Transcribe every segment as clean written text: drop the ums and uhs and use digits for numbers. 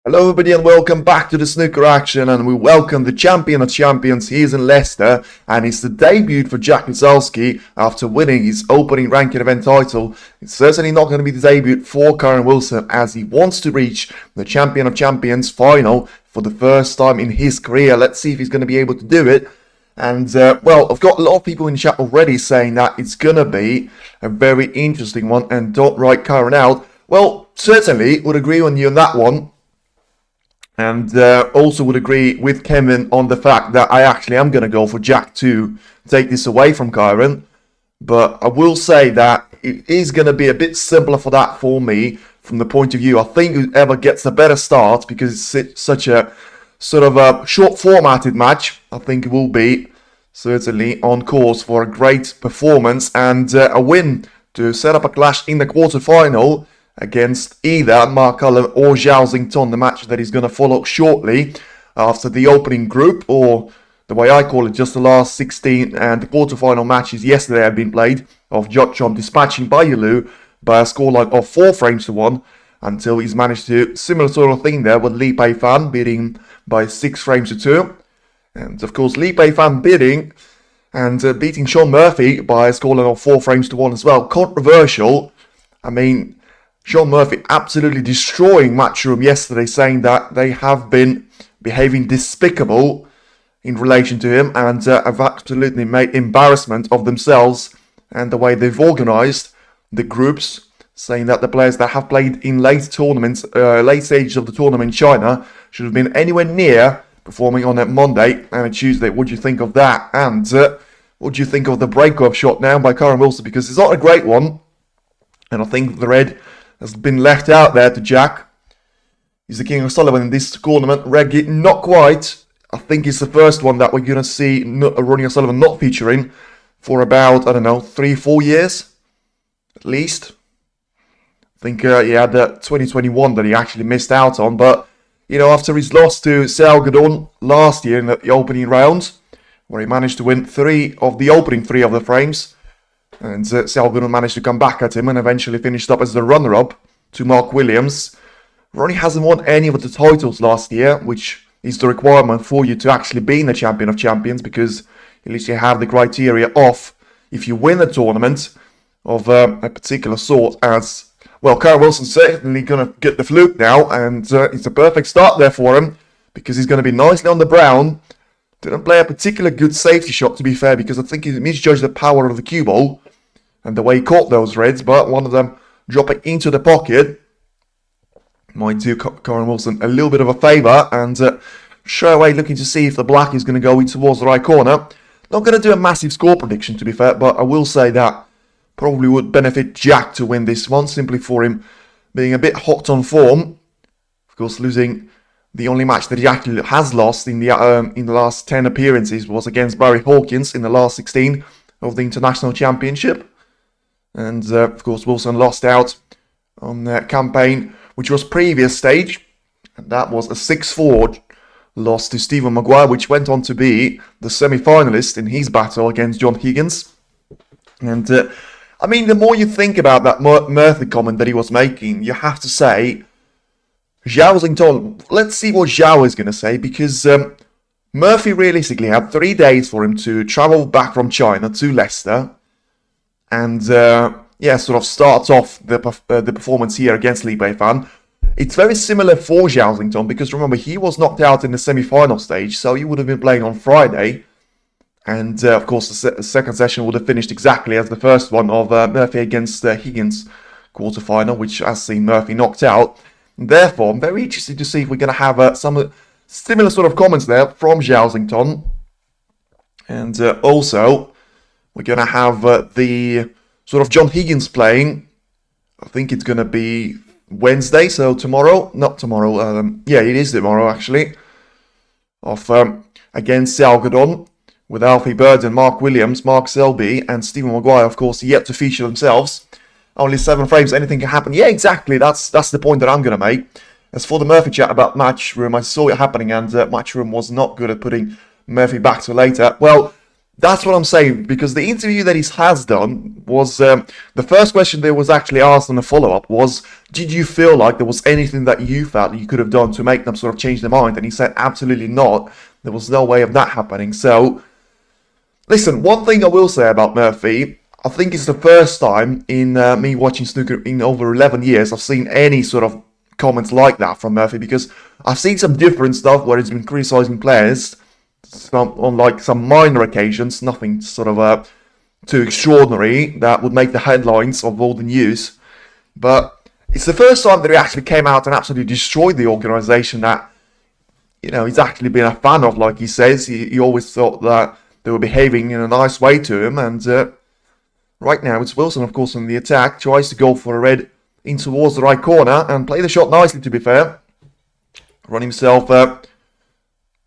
Hello everybody and welcome back to the snooker action, and we welcome the champion of champions. He is in Leicester and it's the debut for Jack Lisowski after winning his opening ranking event title. It's certainly not going to be the debut for Kyren Wilson, as he wants to reach the champion of champions final for the first time in his career. Let's see if he's going to be able to do it. And well, I've got a lot of people in the chat already saying that it's going to be a very interesting one and don't write Kyren out. Well, certainly would agree on you on that one. And also would agree with Kevin on the fact that I actually am going to go for Jack to take this away from Kyren. But I will say that it is going to be a bit simpler for that for me from the point of view. I think whoever gets a better start, because it's such a sort of a short formatted match, I think it will be certainly on course for a great performance and a win to set up a clash in the quarterfinal against either Mark Cullen or Zhao Xington, the match that is going to follow shortly after the opening group, or the way I call it, just the last 16 and the quarterfinal matches yesterday have been played, of Watchalong dispatching Bailu by a scoreline of 4 frames to 1, until he's managed to similar sort of thing there with Li Peifan beating by 6 frames to 2. And of course Li Peifan bidding and beating Shaun Murphy by a scoreline of 4 frames to 1 as well. Controversial. I mean, Shaun Murphy absolutely destroying Matchroom yesterday, saying that they have been behaving despicable in relation to him and have absolutely made embarrassment of themselves and the way they've organised the groups, saying that the players that have played in late stages of the tournament in China should have been anywhere near performing on a Monday and a Tuesday. What do you think of that? And what do you think of the breakup shot now by Kyren Wilson? Because it's not a great one, and I think the red has been left out there to Jack. He's the King of Sullivan in this tournament. Reggie, not quite. I think it's the first one that we're going to see Ronnie O'Sullivan not featuring for about, I don't know, 3-4 years at least. I think he had that 2021 that he actually missed out on. But, you know, after his loss to Salgadon last year in the opening rounds, where he managed to win 3 of the opening 3 of the frames, and Salgadon managed to come back at him and eventually finished up as the runner-up to Mark Williams. Ronnie hasn't won any of the titles last year, which is the requirement for you to actually be in the Champion of Champions, because at least you have the criteria of, if you win a tournament of a particular sort, as well. Kyren Wilson's certainly going to get the fluke now, and it's a perfect start there for him, because he's going to be nicely on the brown. Didn't play a particular good safety shot, to be fair, because I think he misjudged the power of the cue ball and the way he caught those reds, but one of them dropping into the pocket might do Kyren Wilson a little bit of a favour, and straight away looking to see if the black is going to go in towards the right corner. Not going to do a massive score prediction, to be fair, but I will say that probably would benefit Jack to win this one, simply for him being a bit hot on form. Of course, losing the only match that he actually has lost in the last 10 appearances was against Barry Hawkins in the last 16 of the International Championship. And of course, Wilson lost out on that campaign, which was previous stage, and that was a 6-4 loss to Stephen Maguire, which went on to be the semi-finalist in his battle against John Higgins. And I mean, the more you think about that Murphy comment that he was making, you have to say, Zhao Xington, let's see what Zhao is going to say, because Murphy realistically had 3 days for him to travel back from China to Leicester and yeah, sort of start off the performance here against Li Peifan. It's very similar for Zhao Xington, because remember, he was knocked out in the semi-final stage, so he would have been playing on Friday. And of course, the second session would have finished exactly as the first one of Murphy against Higgins quarterfinal, which has seen Murphy knocked out. And therefore, I'm very interested to see if we're going to have some similar sort of comments there from Zhao Xington. And also, we're going to have the sort of John Higgins playing. I think it's going to be Wednesday, so tomorrow. Not tomorrow. Yeah, it is tomorrow, actually. Against Salgadon, with Alfie Burden, Mark Williams, Mark Selby, and Stephen Maguire, of course, yet to feature themselves. Only 7 frames, anything can happen. Yeah, exactly. That's the point that I'm going to make. As for the Murphy chat about Matchroom, I saw it happening, and Matchroom was not good at putting Murphy back to later. Well, That's what I'm saying, because the interview that he has done was, the first question that was actually asked on the follow-up was, did you feel like there was anything that you felt you could have done to make them sort of change their mind? And he said, absolutely not. There was no way of that happening. So, listen, one thing I will say about Murphy, I think it's the first time in me watching snooker in over 11 years I've seen any sort of comments like that from Murphy, because I've seen some different stuff where he's been criticising players on like some minor occasions, nothing sort of too extraordinary that would make the headlines of all the news. But it's the first time that he actually came out and absolutely destroyed the organisation that, you know, he's actually been a fan of. Like he says, he always thought that they were behaving in a nice way to him. And right now it's Wilson, of course, on the attack, tries to go for a red in towards the right corner and play the shot nicely, to be fair. Run himself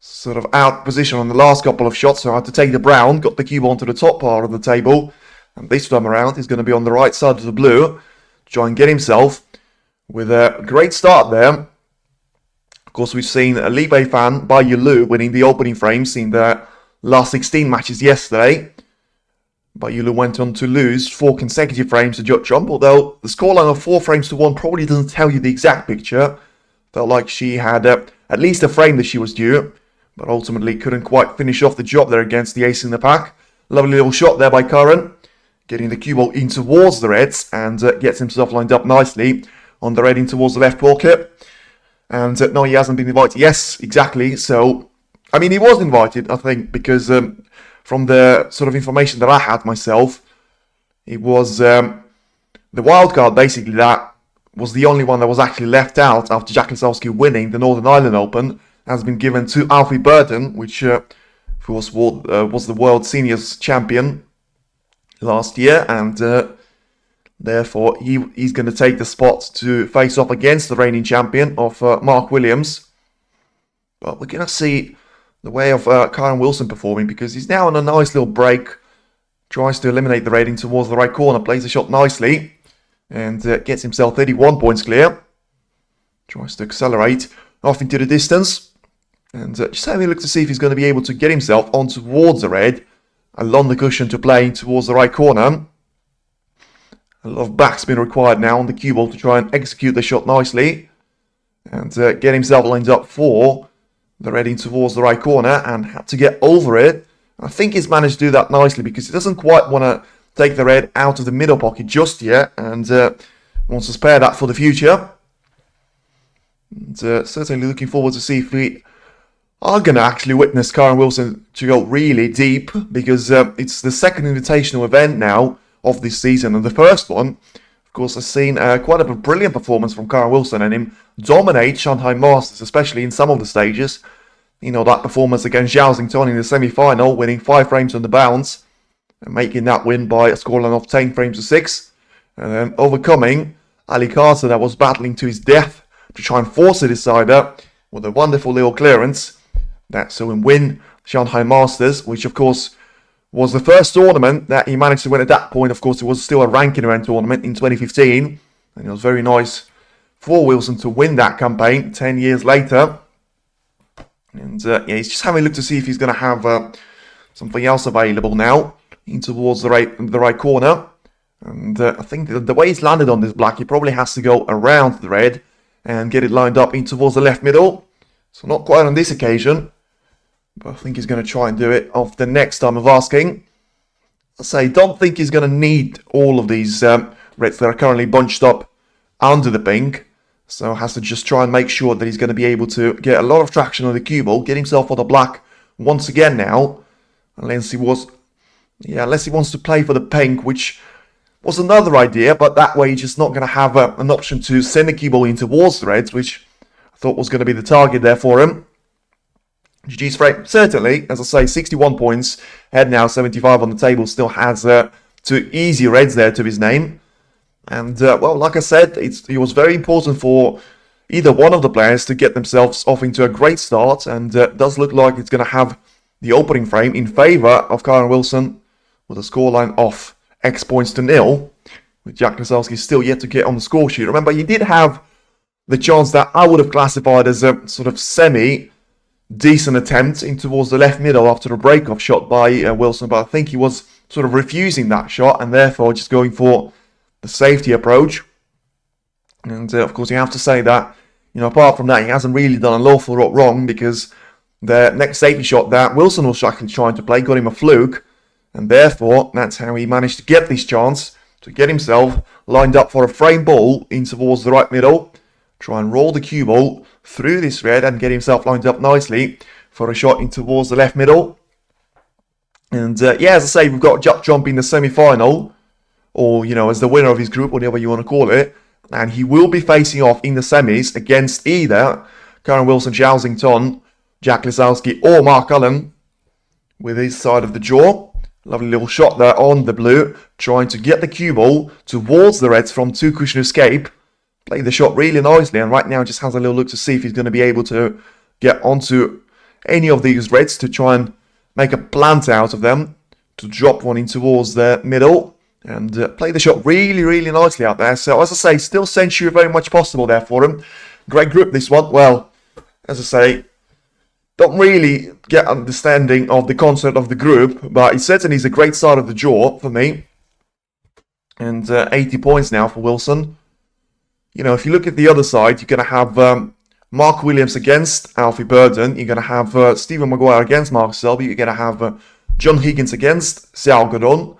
sort of out position on the last couple of shots, so I had to take the brown, got the cube onto the top part of the table, and this time around he's going to be on the right side of the blue, try and get himself with a great start there. Of course, we've seen a Libe fan, Bai Yulu, winning the opening frames in the last 16 matches yesterday. Bai Yulu went on to lose 4 consecutive frames to Jut Trump, although the scoreline of 4 frames to 1 probably doesn't tell you the exact picture. Felt like she had at least a frame that she was due, but ultimately couldn't quite finish off the job there against the ace in the pack. Lovely little shot there by Kyren, getting the cue ball in towards the reds, and gets himself lined up nicely on the red in towards the left pocket. And no, he hasn't been invited. Yes, exactly. So, I mean, he was invited, I think, because from the sort of information that I had myself, it was the wild card, basically, that was the only one that was actually left out after Jack Lisowski winning the Northern Ireland Open, has been given to Alfie Burton, which of course was the World Seniors champion last year, and therefore he's going to take the spot to face off against the reigning champion of Mark Williams. But we're going to see the way of Kyren Wilson performing, because he's now on a nice little break, tries to eliminate the rating towards the right corner, plays the shot nicely, and gets himself 31 points clear. Tries to accelerate off into the distance. And just having a look to see if he's going to be able to get himself on towards the red, along the cushion to play towards the right corner. A lot of backspin required now on the cue ball to try and execute the shot nicely. And get himself lined up for the red in towards the right corner, and had to get over it. I think he's managed to do that nicely, because he doesn't quite want to take the red out of the middle pocket just yet, and wants to spare that for the future. And certainly looking forward to see if we are going to actually witness Kyren Wilson to go really deep, because it's the second invitational event now of this season, and the first one, of course, has seen quite a brilliant performance from Kyren Wilson, and him dominate Shanghai Masters, especially in some of the stages. You know, that performance against Zhao Xingtong in the semi-final, winning 5 frames on the bounce, and making that win by a scoreline of 10 frames to 6, and then overcoming Ali Carter, that was battling to his death to try and force a decider with a wonderful little clearance that saw him win Shanghai Masters, which of course was the first tournament that he managed to win at that point. Of course, it was still a ranking event tournament in 2015, and it was very nice for Wilson to win that campaign 10 years later. And yeah, he's just having a look to see if he's going to have something else available now in towards the right corner. And I think the way he's landed on this black, he probably has to go around the red and get it lined up in towards the left middle. So not quite on this occasion, but I think he's going to try and do it off the next time of asking. I say, don't think he's going to need all of these reds that are currently bunched up under the pink. So has to just try and make sure that he's going to be able to get a lot of traction on the cue ball, get himself on the black once again now. Unless he wants to play for the pink, which was another idea, but that way he's just not going to have an option to send the cue ball in towards the reds, which I thought was going to be the target there for him. GG's frame, certainly, as I say, 61 points, head now 75 on the table, still has 2 easy reds there to his name. And, well, like I said, it was very important for either one of the players to get themselves off into a great start, and does look like it's going to have the opening frame in favour of Kyren Wilson, with a scoreline of X points to 0, with Jack Lisowski still yet to get on the score sheet. Remember, he did have the chance that I would have classified as a sort of semi decent attempt in towards the left middle after a break-off shot by Wilson, but I think he was sort of refusing that shot and therefore just going for the safety approach. And of course, you have to say that, apart from that, he hasn't really done an awful lot wrong, because the next safety shot that Wilson was actually trying to play got him a fluke, and therefore that's how he managed to get this chance to get himself lined up for a frame ball in towards the right middle, try and roll the cue ball through this red and get himself lined up nicely for a shot in towards the left middle. And yeah, as I say, we've got Watchalong in the semi-final, or as the winner of his group, whatever you want to call it, and he will be facing off in the semis against either Kyren Wilson, Showdown, Jack Lisowski or Mark Cullen with his side of the draw. Lovely little shot there on the blue, trying to get the cue ball towards the reds from two-cushion escape. Played the shot really nicely, and right now just has a little look to see if he's going to be able to get onto any of these reds to try and make a plant out of them, to drop one in towards the middle, and play the shot really, really nicely out there. So, as I say, still century very much possible there for him. Great group, this one. Well, as I say, don't really get understanding of the concept of the group, but it certainly is a great start of the draw for me. And 80 points now for Wilson. If you look at the other side, you're going to have Mark Williams against Alfie Burden. You're going to have Stephen Maguire against Mark Selby. You're going to have John Higgins against Sal Godon.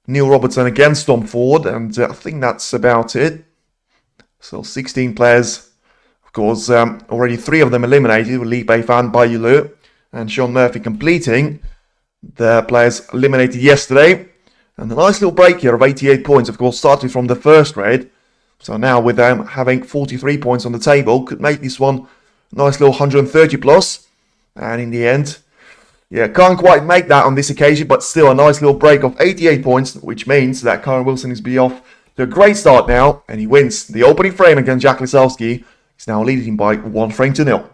Neil Robertson against Tom Ford. And I think that's about it. So 16 players. Of course, already 3 of them eliminated with Lee Beifan, Bayulu, and Sean Murphy completing the players eliminated yesterday. And a nice little break here of 88 points, of course, starting from the first red. So now with them having 43 points on the table, could make this one a nice little 130 plus. And in the end, yeah, can't quite make that on this occasion, but still a nice little break of 88 points, which means that Kyren Wilson is be off to a great start now, and he wins the opening frame against Jack Lisowski. He's now leading by 1-0.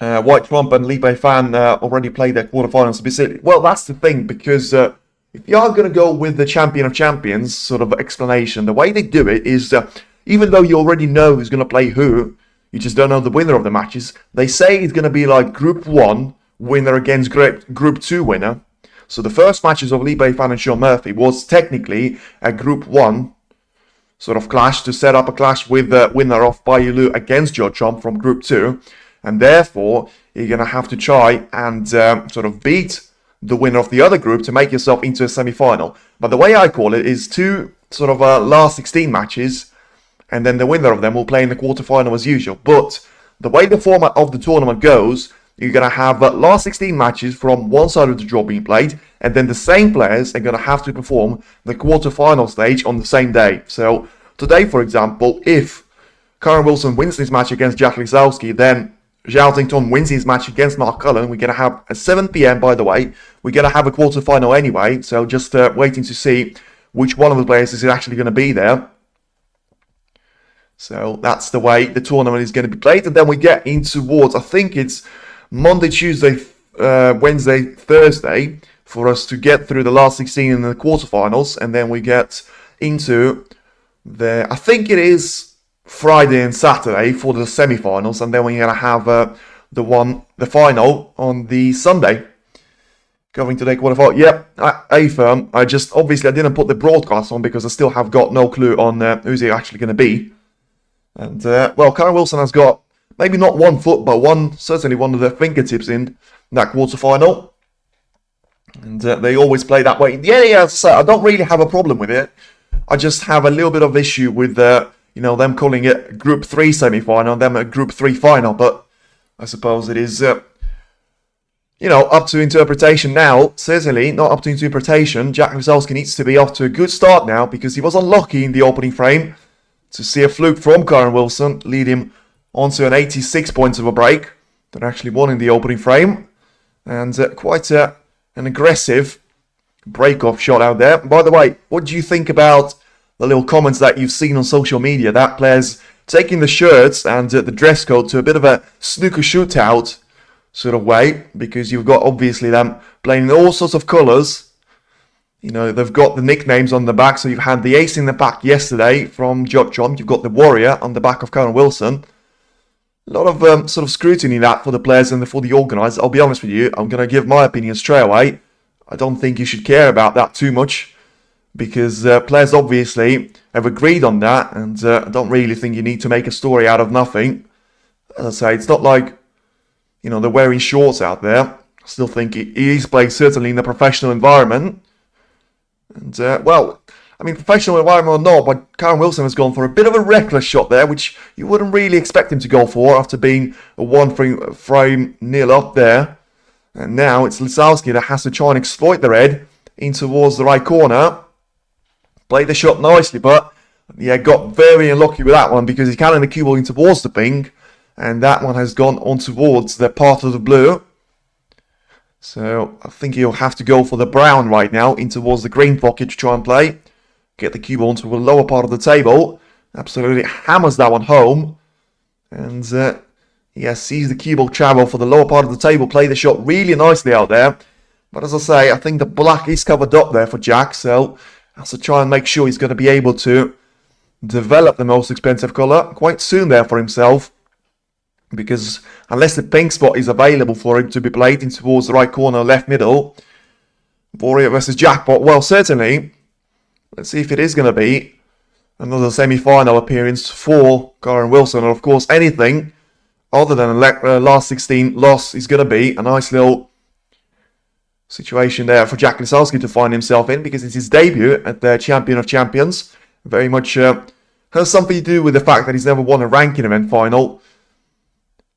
Watchalong and Lee Beifan already played their quarterfinals. Well, that's the thing, because if you are going to go with the champion of champions sort of explanation, the way they do it is, even though you already know who's going to play who, you just don't know the winner of the matches. They say it's going to be like Group 1 winner against Group 2 winner. So the first matches of Lee Beifan and Sean Murphy was technically a Group 1 sort of clash to set up a clash with the winner of Bayulu against Watchalong from Group 2. And therefore, you're going to have to try and sort of beat the winner of the other group to make yourself into a semi-final. But the way I call it is 2 sort of last 16 matches, and then the winner of them will play in the quarterfinal as usual. But the way the format of the tournament goes, you're going to have last 16 matches from one side of the draw being played, and then the same players are going to have to perform the quarterfinal stage on the same day. So today, for example, if Kyren Wilson wins this match against Jack Lisowski, then Showdown wins his match against Mark Cullen. We're going to have a 7 p.m, by the way. We're going to have a quarterfinal anyway, so just waiting to see which one of the players is actually going to be there. So that's the way the tournament is going to be played. And then we get in towards, I think it's Monday, Tuesday, Wednesday, Thursday, for us to get through the last 16 in the quarterfinals. And then we get into I think it is Friday and Saturday for the semi-finals, and then we're going to have the final on the Sunday. Going to the quarterfinal. Yep, A-firm. I didn't put the broadcast on because I still have got no clue on who's he actually going to be. And, well, Kyren Wilson has got maybe not one foot, but certainly one of their fingertips in that quarterfinal. And they always play that way. Yeah, so I don't really have a problem with it. I just have a little bit of issue with them calling it Group 3 semi-final and them a Group 3 final. But I suppose it is, up to interpretation now. Certainly not up to interpretation. Jack Lisowski needs to be off to a good start now, because he was unlucky in the opening frame to see a fluke from Kyren Wilson lead him onto an 86 points of a break that actually won in the opening frame. And quite an aggressive break-off shot out there. By the way, what do you think about the little comments that you've seen on social media? That players taking the shirts and the dress code to a bit of a snooker shootout sort of way, because you've got obviously them playing in all sorts of colours. They've got the nicknames on the back. So you've had the ace in the back yesterday from Watchalong. You've got the warrior on the back of Kyren Wilson. a lot of sort of scrutiny that for the players and for the organisers. I'll be honest with you, I'm going to give my opinion straight away. I don't think you should care about that too much, because players obviously have agreed on that, and I don't really think you need to make a story out of nothing. As I say, it's not like, you know, they're wearing shorts out there. I still think he is playing certainly in a professional environment. And, well, I mean, professional environment or not, but Kyren Wilson has gone for a bit of a reckless shot there, which you wouldn't really expect him to go for after being a one-frame nil up there. And now it's Lisowski that has to try and exploit the red in towards the right corner. Played the shot nicely, but yeah, got very unlucky with that one because he's cannon the cue ball in towards the pink, and that one has gone on towards the part of the blue. So I think he'll have to go for the brown right now in towards the green pocket to try and play. Get the cue ball into the lower part of the table. Absolutely hammers that one home. And yeah, sees the cue ball travel for the lower part of the table. Play the shot really nicely out there. But as I say, I think the black is covered up there for Jack. So has to try and make sure he's going to be able to develop the most expensive colour quite soon there for himself. Because unless the pink spot is available for him to be played in towards the right corner, left middle, Warrior versus Jackpot, well, certainly, let's see if it is going to be another semi-final appearance for Kyren Wilson. And of course, anything other than a last 16 loss is going to be a nice little situation there for Jack Lisowski to find himself in, because it's his debut at the Champion of Champions. Very much has something to do with the fact that he's never won a ranking event final.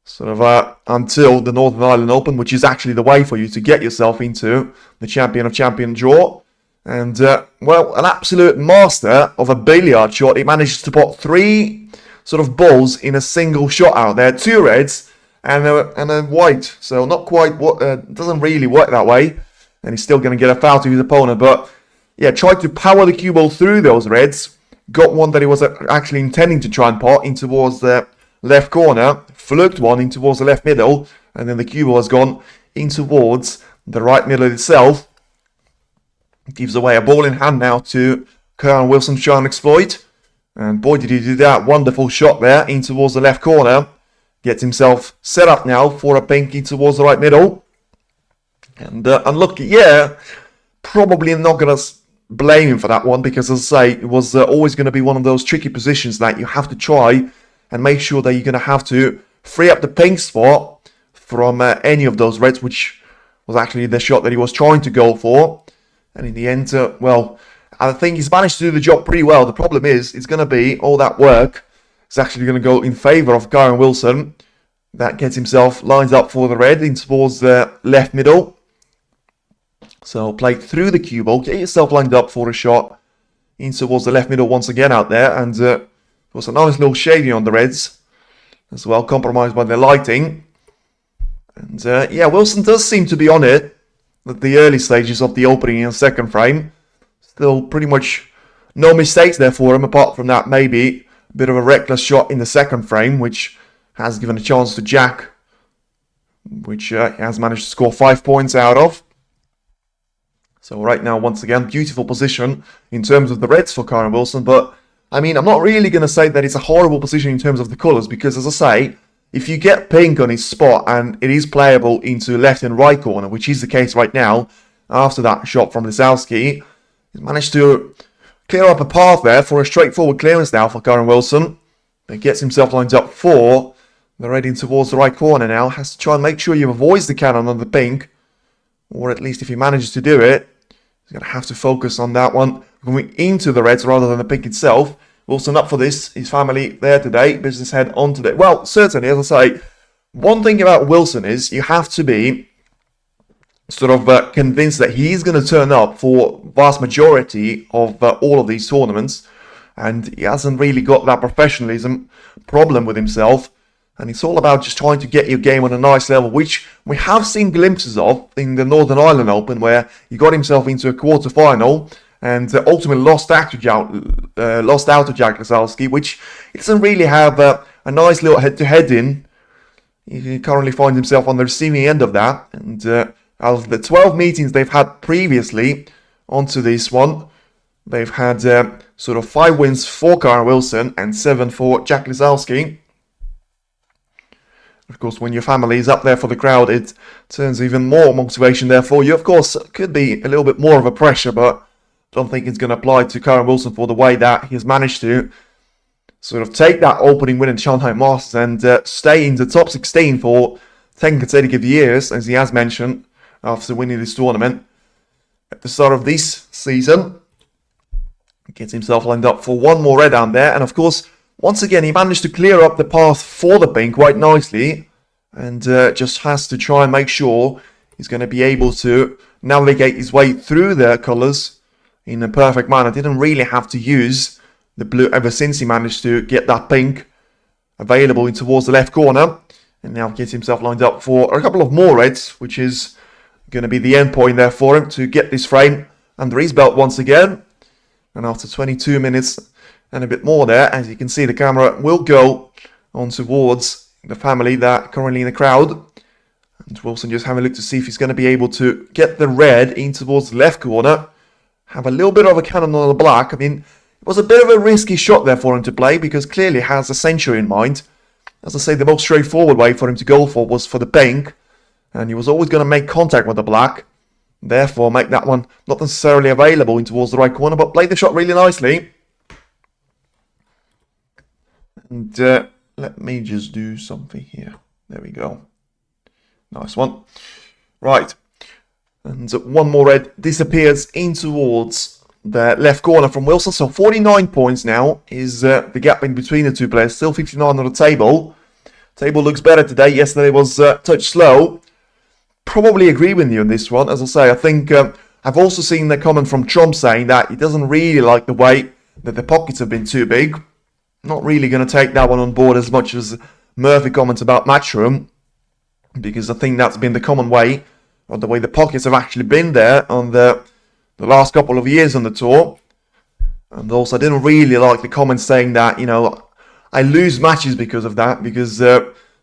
Sort of until the Northern Ireland Open, which is actually the way for you to get yourself into the Champion of Champions draw. And, well, an absolute master of a billiard shot. He manages to put 3 sort of balls in a single shot out there. 2 reds and a white. So not quite, doesn't really work that way. And he's still going to get a foul to his opponent. But, yeah, tried to power the cue ball through those reds. Got one that he was actually intending to try and pot in towards the left corner. Fluked one in towards the left middle. And then the cue ball has gone in towards the right middle itself. Gives away a ball in hand now to Kyren Wilson to try and exploit. And boy, did he do that. Wonderful shot there in towards the left corner. Gets himself set up now for a pink in towards the right middle. And unlucky, yeah. Probably not going to blame him for that one, because as I say, it was always going to be one of those tricky positions that you have to try and make sure that you're going to have to free up the pink spot from any of those reds, which was actually the shot that he was trying to go for. And in the end, well, I think he's managed to do the job pretty well. The problem is, it's going to be all that work is actually going to go in favour of Kyren Wilson. That gets himself lined up for the red in towards the left middle. So play through the cue ball, get yourself lined up for a shot in towards the left middle once again out there. And there was a nice little shading on the reds as well, compromised by the lighting. And yeah, Wilson does seem to be on it at the early stages of the opening and second frame. Still pretty much no mistakes there for him, apart from that maybe a bit of a reckless shot in the second frame, which has given a chance to Jack, which he has managed to score 5 points out of. So right now, once again, beautiful position in terms of the reds for Kyren Wilson. But, I mean, I'm not really going to say that it's a horrible position in terms of the colours, because, as I say, if you get pink on his spot and it is playable into left and right corner, which is the case right now, after that shot from Lisowski, he's managed to clear up a path there for a straightforward clearance now for Kyren Wilson. He gets himself lined up for the red in towards the right corner now. Has to try and make sure he avoids the cannon on the pink, or at least if he manages to do it, he's going to have to focus on that one going into the reds rather than the pink itself. Wilson up for this. His family there today. Business head on today. Well, certainly, as I say, one thing about Wilson is you have to be sort of convinced that he's going to turn up for vast majority of all of these tournaments. And he hasn't really got that professionalism problem with himself. And it's all about just trying to get your game on a nice level, which we have seen glimpses of in the Northern Ireland Open, where he got himself into a quarter-final and ultimately lost out to Jack Lisowski, which he doesn't really have a nice little head-to-head in. He currently finds himself on the receiving end of that. And out of the 12 meetings they've had previously onto this one, they've had sort of 5 wins for Kyren Wilson and 7 for Jack Lisowski. Of course, when your family is up there for the crowd, it turns even more motivation there for you. Of course, it could be a little bit more of a pressure, but I don't think it's going to apply to Kyren Wilson for the way that he has managed to sort of take that opening win in Shanghai Masters and stay in the top 16 for 10 consecutive years, as he has mentioned, after winning this tournament. At the start of this season, gets himself lined up for one more red down there, and of course, once again, he managed to clear up the path for the pink quite nicely, and just has to try and make sure he's going to be able to navigate his way through the colours in a perfect manner. Didn't really have to use the blue ever since he managed to get that pink available in towards the left corner, and now gets himself lined up for a couple of more reds, which is going to be the end point there for him to get this frame under his belt once again. And after 22 minutes and a bit more there, as you can see, the camera will go on towards the family that are currently in the crowd. And Wilson just having a look to see if he's going to be able to get the red in towards the left corner. Have a little bit of a cannon on the black. I mean, it was a bit of a risky shot there for him to play because clearly has a century in mind. As I say, the most straightforward way for him to go for was for the pink. And he was always going to make contact with the black. Therefore, make that one not necessarily available in towards the right corner, but played the shot really nicely. And let me just do something here. There we go. Nice one. Right. And one more red disappears in towards the left corner from Wilson. So 49 points now is the gap in between the two players. Still 59 on the table. Table looks better today. Yesterday was touch slow. Probably agree with you on this one. As I say, I think I've also seen the comment from Trump saying that he doesn't really like the way that the pockets have been too big. Not really going to take that one on board as much as Murphy comments about Matchroom, because I think that's been the common way, or the way the pockets have actually been there on the last couple of years on the tour. And also, I didn't really like the comments saying that, you know, I lose matches because of that, because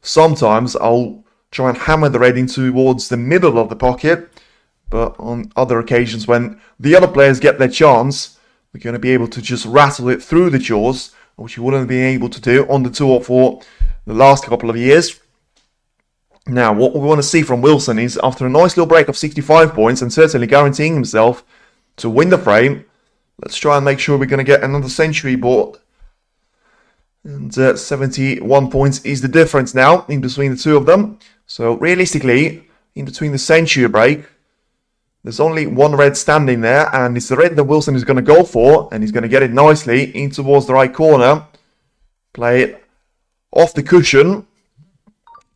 sometimes I'll try and hammer the red in towards the middle of the pocket, but on other occasions when the other players get their chance, we're going to be able to just rattle it through the jaws, which you wouldn't be able to do on the tour for the last couple of years. Now, what we want to see from Wilson is, after a nice little break of 65 points and certainly guaranteeing himself to win the frame, let's try and make sure we're going to get another century board. And 71 points is the difference now in between the two of them. So realistically, in between the century break, there's only one red standing there, and it's the red that Wilson is going to go for, and he's going to get it nicely in towards the right corner. Play it off the cushion,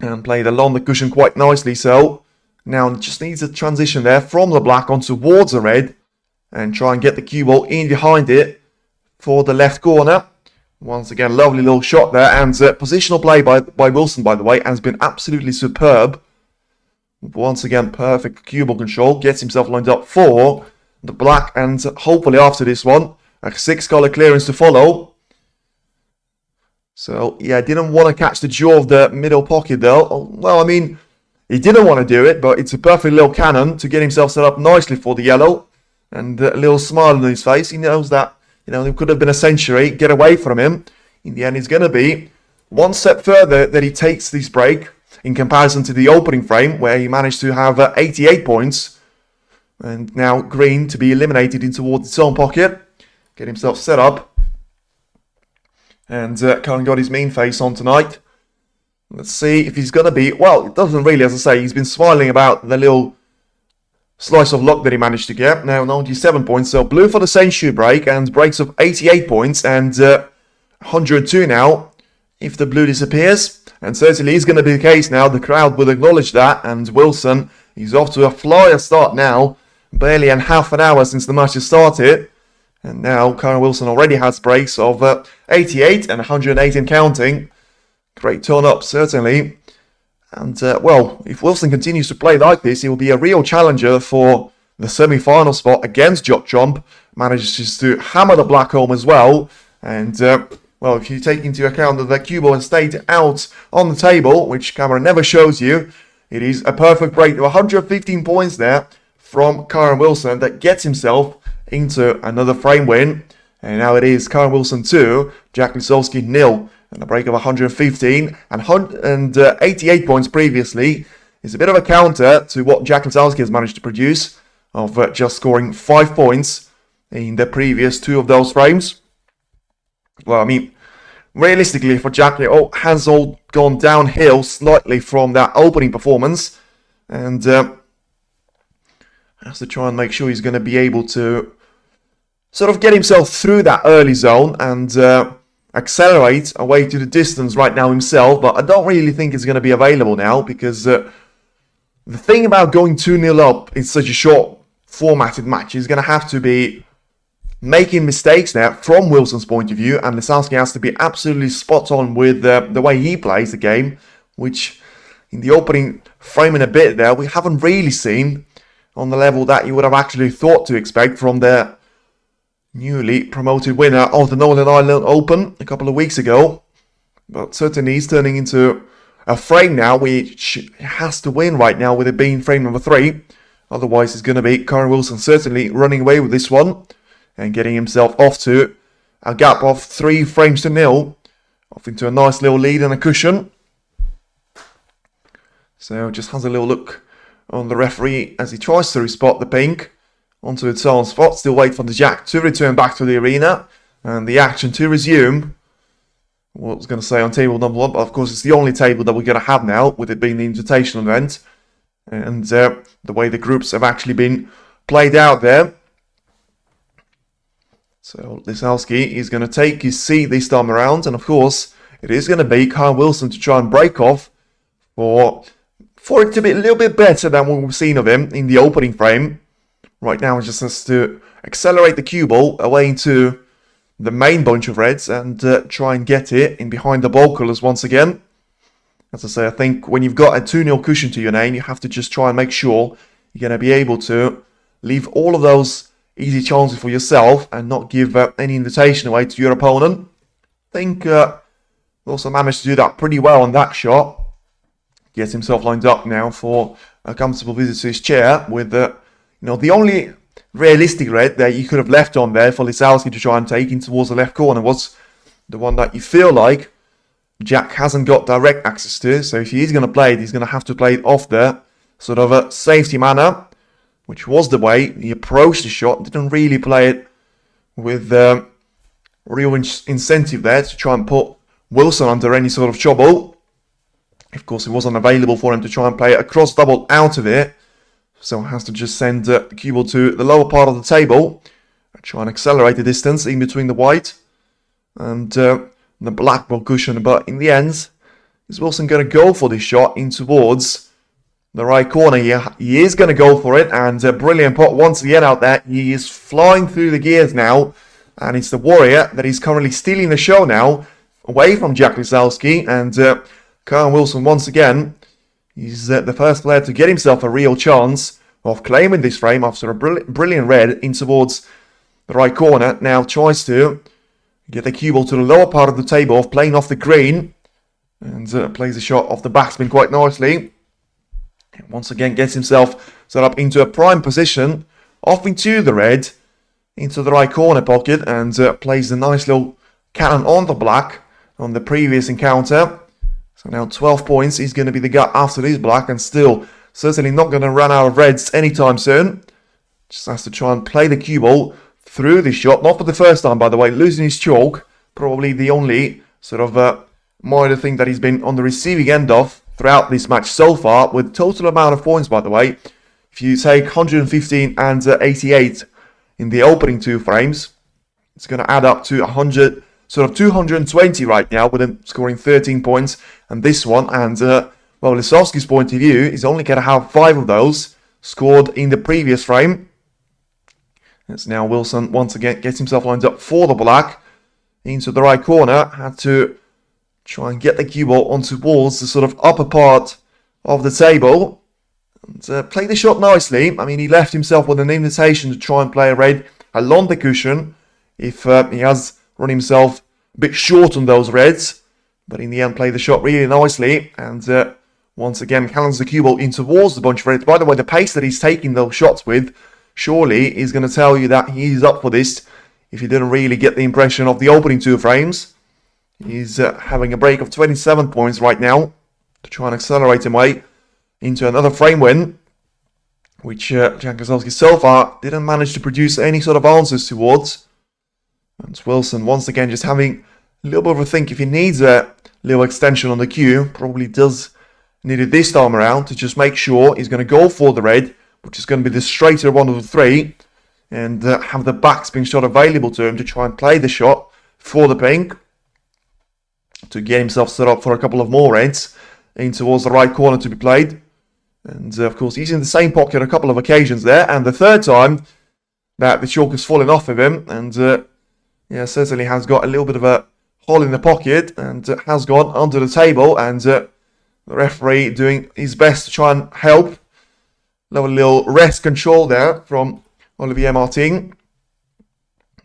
and play it along the cushion quite nicely. So now just needs a transition there from the black on towards the red, and try and get the cue ball in behind it for the left corner. Once again, lovely little shot there, and positional play by Wilson, by the way, has been absolutely superb. Once again, perfect cue ball control, gets himself lined up for the black, and hopefully after this one, a 6-color clearance to follow. So, yeah, didn't want to catch the jaw of the middle pocket though. Well, I mean, he didn't want to do it, but it's a perfect little cannon to get himself set up nicely for the yellow. And a little smile on his face. He knows that, you know, it could have been a century, get away from him. In the end, it's going to be one step further that he takes this break in comparison to the opening frame, where he managed to have 88 points. And now green to be eliminated in towards its own pocket. Get himself set up. And Kyren got his mean face on tonight. Let's see if he's going to be... Well, it doesn't really, as I say, he's been smiling about the little slice of luck that he managed to get. Now 97 points, so blue for the century break, and breaks of 88 points, and 102 now if the blue disappears. And certainly is going to be the case now. The crowd will acknowledge that, and Wilson, he's off to a flyer start now. Barely in half an hour since the match has started. And now Kyren Wilson already has breaks of 88 and 118 counting. Great turn up, certainly. And, well, if Wilson continues to play like this, he will be a real challenger for the semi-final spot against Watchalong. Manages to hammer the black home as well. And, well, if you take into account that the cue ball has stayed out on the table, which camera never shows you, it is a perfect break to 115 points there from Kyren Wilson that gets himself into another frame win. And now it is Kyren Wilson 2, Jack Lisowski 0. and a break of 115 and 88 points previously is a bit of a counter to what Jack Lisowski has managed to produce of just scoring 5 points in the previous 2 of those frames. Well, I mean, realistically for Jack, it all has all gone downhill slightly from that opening performance, and has to try and make sure he's going to be able to sort of get himself through that early zone and accelerate away to the distance right now himself. But I don't really think it's going to be available now, because the thing about going 2-0 up in such a short formatted match is going to have to be making mistakes there from Wilson's point of view, and Lisowski has to be absolutely spot on with the way he plays the game, which in the opening frame in a bit there we haven't really seen on the level that you would have actually thought to expect from the newly promoted winner of the Northern Ireland Open a couple of weeks ago. But certainly he's turning into a frame now which he has to win right now, with it being frame number 3. Otherwise it's going to be Kyren Wilson certainly running away with this one and getting himself off to a gap of 3 frames to 0, off into a nice little lead and a cushion. So just has a little look on the referee as he tries to spot the pink onto its own spot. Still wait for the Jack to return back to the arena and the action to resume. What I was going to say on table number 1, but of course it's the only table that we're going to have now, with it being the invitational event, and the way the groups have actually been played out there. So Lisowski is going to take his seat this time around, and of course it is going to be Kyren Wilson to try and break off for it to be a little bit better than what we've seen of him in the opening frame. Right now he just has to accelerate the cue ball away into the main bunch of reds and try and get it in behind the ball colours once again. As I say, I think when you've got a 2-0 cushion to your name, you have to just try and make sure you're going to be able to leave all of those easy chances for yourself and not give any invitation away to your opponent. I think also managed to do that pretty well on that shot. Gets himself lined up now for a comfortable visit to his chair, with the only realistic red that you could have left on there for Lisowski to try and take in towards the left corner was the one that you feel like Jack hasn't got direct access to. So if he is going to play it, he's going to have to play it off the sort of a safety manner, which was the way he approached the shot. Didn't really play it with real incentive there to try and put Wilson under any sort of trouble. Of course, it wasn't available for him to try and play a cross double out of it, so has to just send the cue ball to the lower part of the table, try and accelerate the distance in between the white and the black ball cushion. But in the end, is Wilson going to go for this shot in towards the right corner here? He is going to go for it, and a brilliant pot once again out there. He is flying through the gears now, and it's the Warrior that is currently stealing the show now, away from Jack Lisowski, and Kyren Wilson once again, he's the first player to get himself a real chance of claiming this frame after a brilliant red in towards the right corner. Now tries to get the cue ball to the lower part of the table, playing off the green, and plays the shot off the backspin quite nicely. And once again gets himself set up into a prime position, off into the red, into the right corner pocket, and plays the nice little cannon on the black on the previous encounter. So now 12 points is going to be the gap after this black, and still certainly not going to run out of reds anytime soon. Just has to try and play the cue ball through this shot. Not for the first time, by the way, losing his chalk. Probably the only sort of minor thing that he's been on the receiving end of throughout this match so far, with total amount of points, by the way. If you take 115 and 88 in the opening 2 frames, it's going to add up to 220 right now, with him scoring 13 points. And this one, and well, Lisowski's point of view, is only going to have 5 of those scored in the previous frame. It's now Wilson once again gets himself lined up for the black into the right corner. Had to try and get the cue ball on towards the sort of upper part of the table and play the shot nicely. I mean, he left himself with an invitation to try and play a red along the cushion if he has run himself a bit short on those reds, but in the end played the shot really nicely, and once again cannons the cue ball in towards the bunch of reds. By the way, the pace that he's taking those shots with surely is going to tell you that he's up for this, if you didn't really get the impression of the opening 2 frames. He's having a break of 27 points right now to try and accelerate him away into another frame win, which Jack Lisowski so far didn't manage to produce any sort of answers towards. And Wilson once again just having a little bit of a think if he needs a little extension on the cue. Probably does need it this time around to just make sure he's going to go for the red, which is going to be the straighter one of the three, and have the backspin shot available to him to try and play the shot for the pink to get himself set up for a couple of more reds in towards the right corner to be played. And of course he's in the same pocket a couple of occasions there, and the third time that the chalk has fallen off of him, and yeah, certainly has got a little bit of a hole in the pocket and has gone under the table, and the referee doing his best to try and help. Little rest control there from Olivier Martin.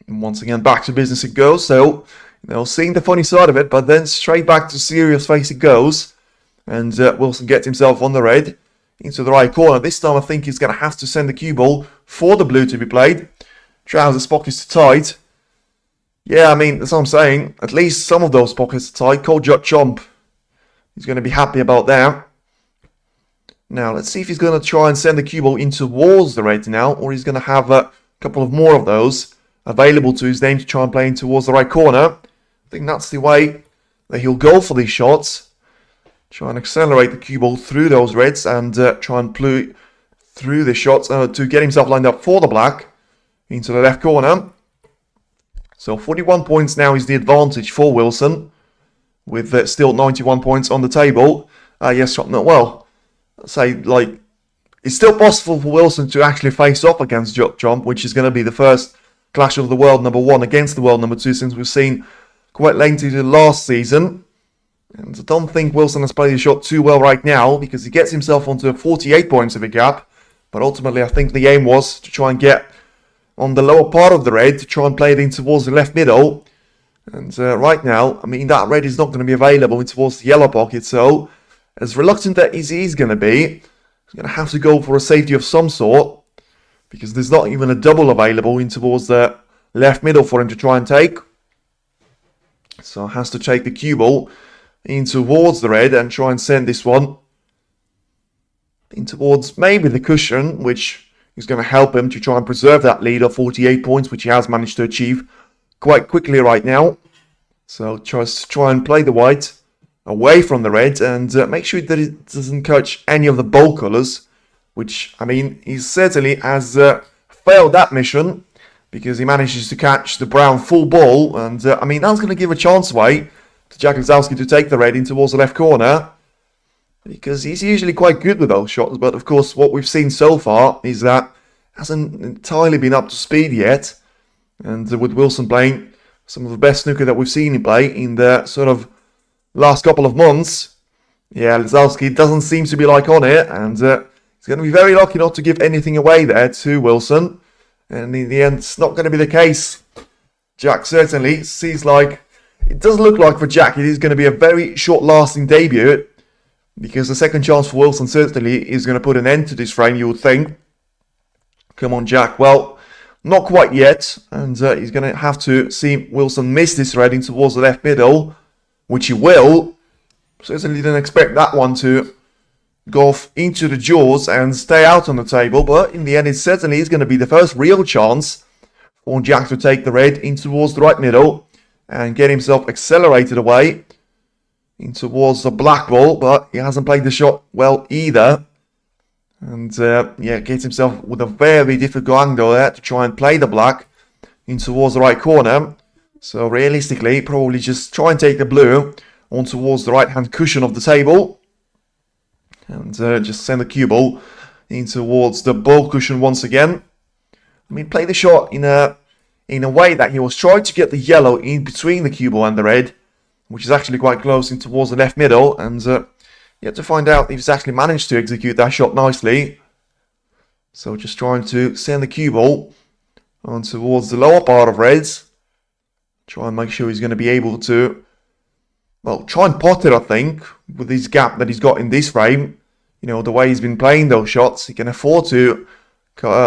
And once again, back to business it goes. So, seeing the funny side of it, but then straight back to serious face it goes. And Wilson gets himself on the red into the right corner. This time I think he's going to have to send the cue ball for the blue to be played. Trousers pockets are tight. Yeah, I mean, that's what I'm saying. At least some of those pockets are tight. Cold Jut Chomp, he's going to be happy about that. Now, let's see if he's going to try and send the cue ball in towards the red now, or he's going to have a couple of more of those available to his name to try and play in towards the right corner. I think that's the way that he'll go for these shots. Try and accelerate the cue ball through those reds and try and play through the shots to get himself lined up for the black into the left corner. So 41 points now is the advantage for Wilson, with still 91 points on the table. Yes, no, well, say, like, it's still possible for Wilson to actually face off against Jump, which is going to be the first clash of the world number 1 against the world number 2 since we've seen quite late into last season. And I don't think Wilson has played the shot too well right now, because he gets himself onto 48 points of a gap. But ultimately, I think the aim was to try and get on the lower part of the red to try and play it in towards the left middle. And right now, I mean, that red is not going to be available in towards the yellow pocket, so as reluctant as he's going to be, he's going to have to go for a safety of some sort, because there's not even a double available in towards the left middle for him to try and take. So has to take the cue ball in towards the red and try and send this one in towards maybe the cushion, which is going to help him to try and preserve that lead of 48 points, which he has managed to achieve quite quickly right now. So tries to try and play the white away from the red and make sure that it doesn't catch any of the bold colours, which, I mean, he certainly has failed that mission, because he manages to catch the brown full ball, and I mean, that's going to give a chance away to Jack Lisowski to take the red in towards the left corner, because he's usually quite good with those shots. But of course, what we've seen so far is that hasn't entirely been up to speed yet, and with Wilson playing some of the best snooker that we've seen him play in the sort of last couple of months, yeah, Lisowski doesn't seem to be like on it, and he's going to be very lucky not to give anything away there to Wilson. And in the end, it's not going to be the case. Jack certainly sees like, it does look like for Jack it is going to be a very short-lasting debut, because the second chance for Wilson certainly is going to put an end to this frame, you would think. Come on, Jack. Well, not quite yet, and he's going to have to see Wilson miss this red in towards the left middle, which he will. Certainly didn't expect that one to go off into the jaws and stay out on the table, but in the end it certainly is going to be the first real chance for Jack to take the red in towards the right middle and get himself accelerated away in towards the black ball, but he hasn't played the shot well either. And yeah, gets himself with a very difficult angle there to try and play the black in towards the right corner. So realistically, probably just try and take the blue on towards the right-hand cushion of the table. And just send the cue ball in towards the ball cushion once again. I mean, play the shot in a way that he was trying to get the yellow in between the cue ball and the red, which is actually quite close in towards the left middle. And yet to find out if he's actually managed to execute that shot nicely. So just trying to send the cue ball on towards the lower part of reds. Try and make sure he's going to be able to, well, try and pot it, I think, with this gap that he's got in this frame. You know, the way he's been playing those shots, he can afford to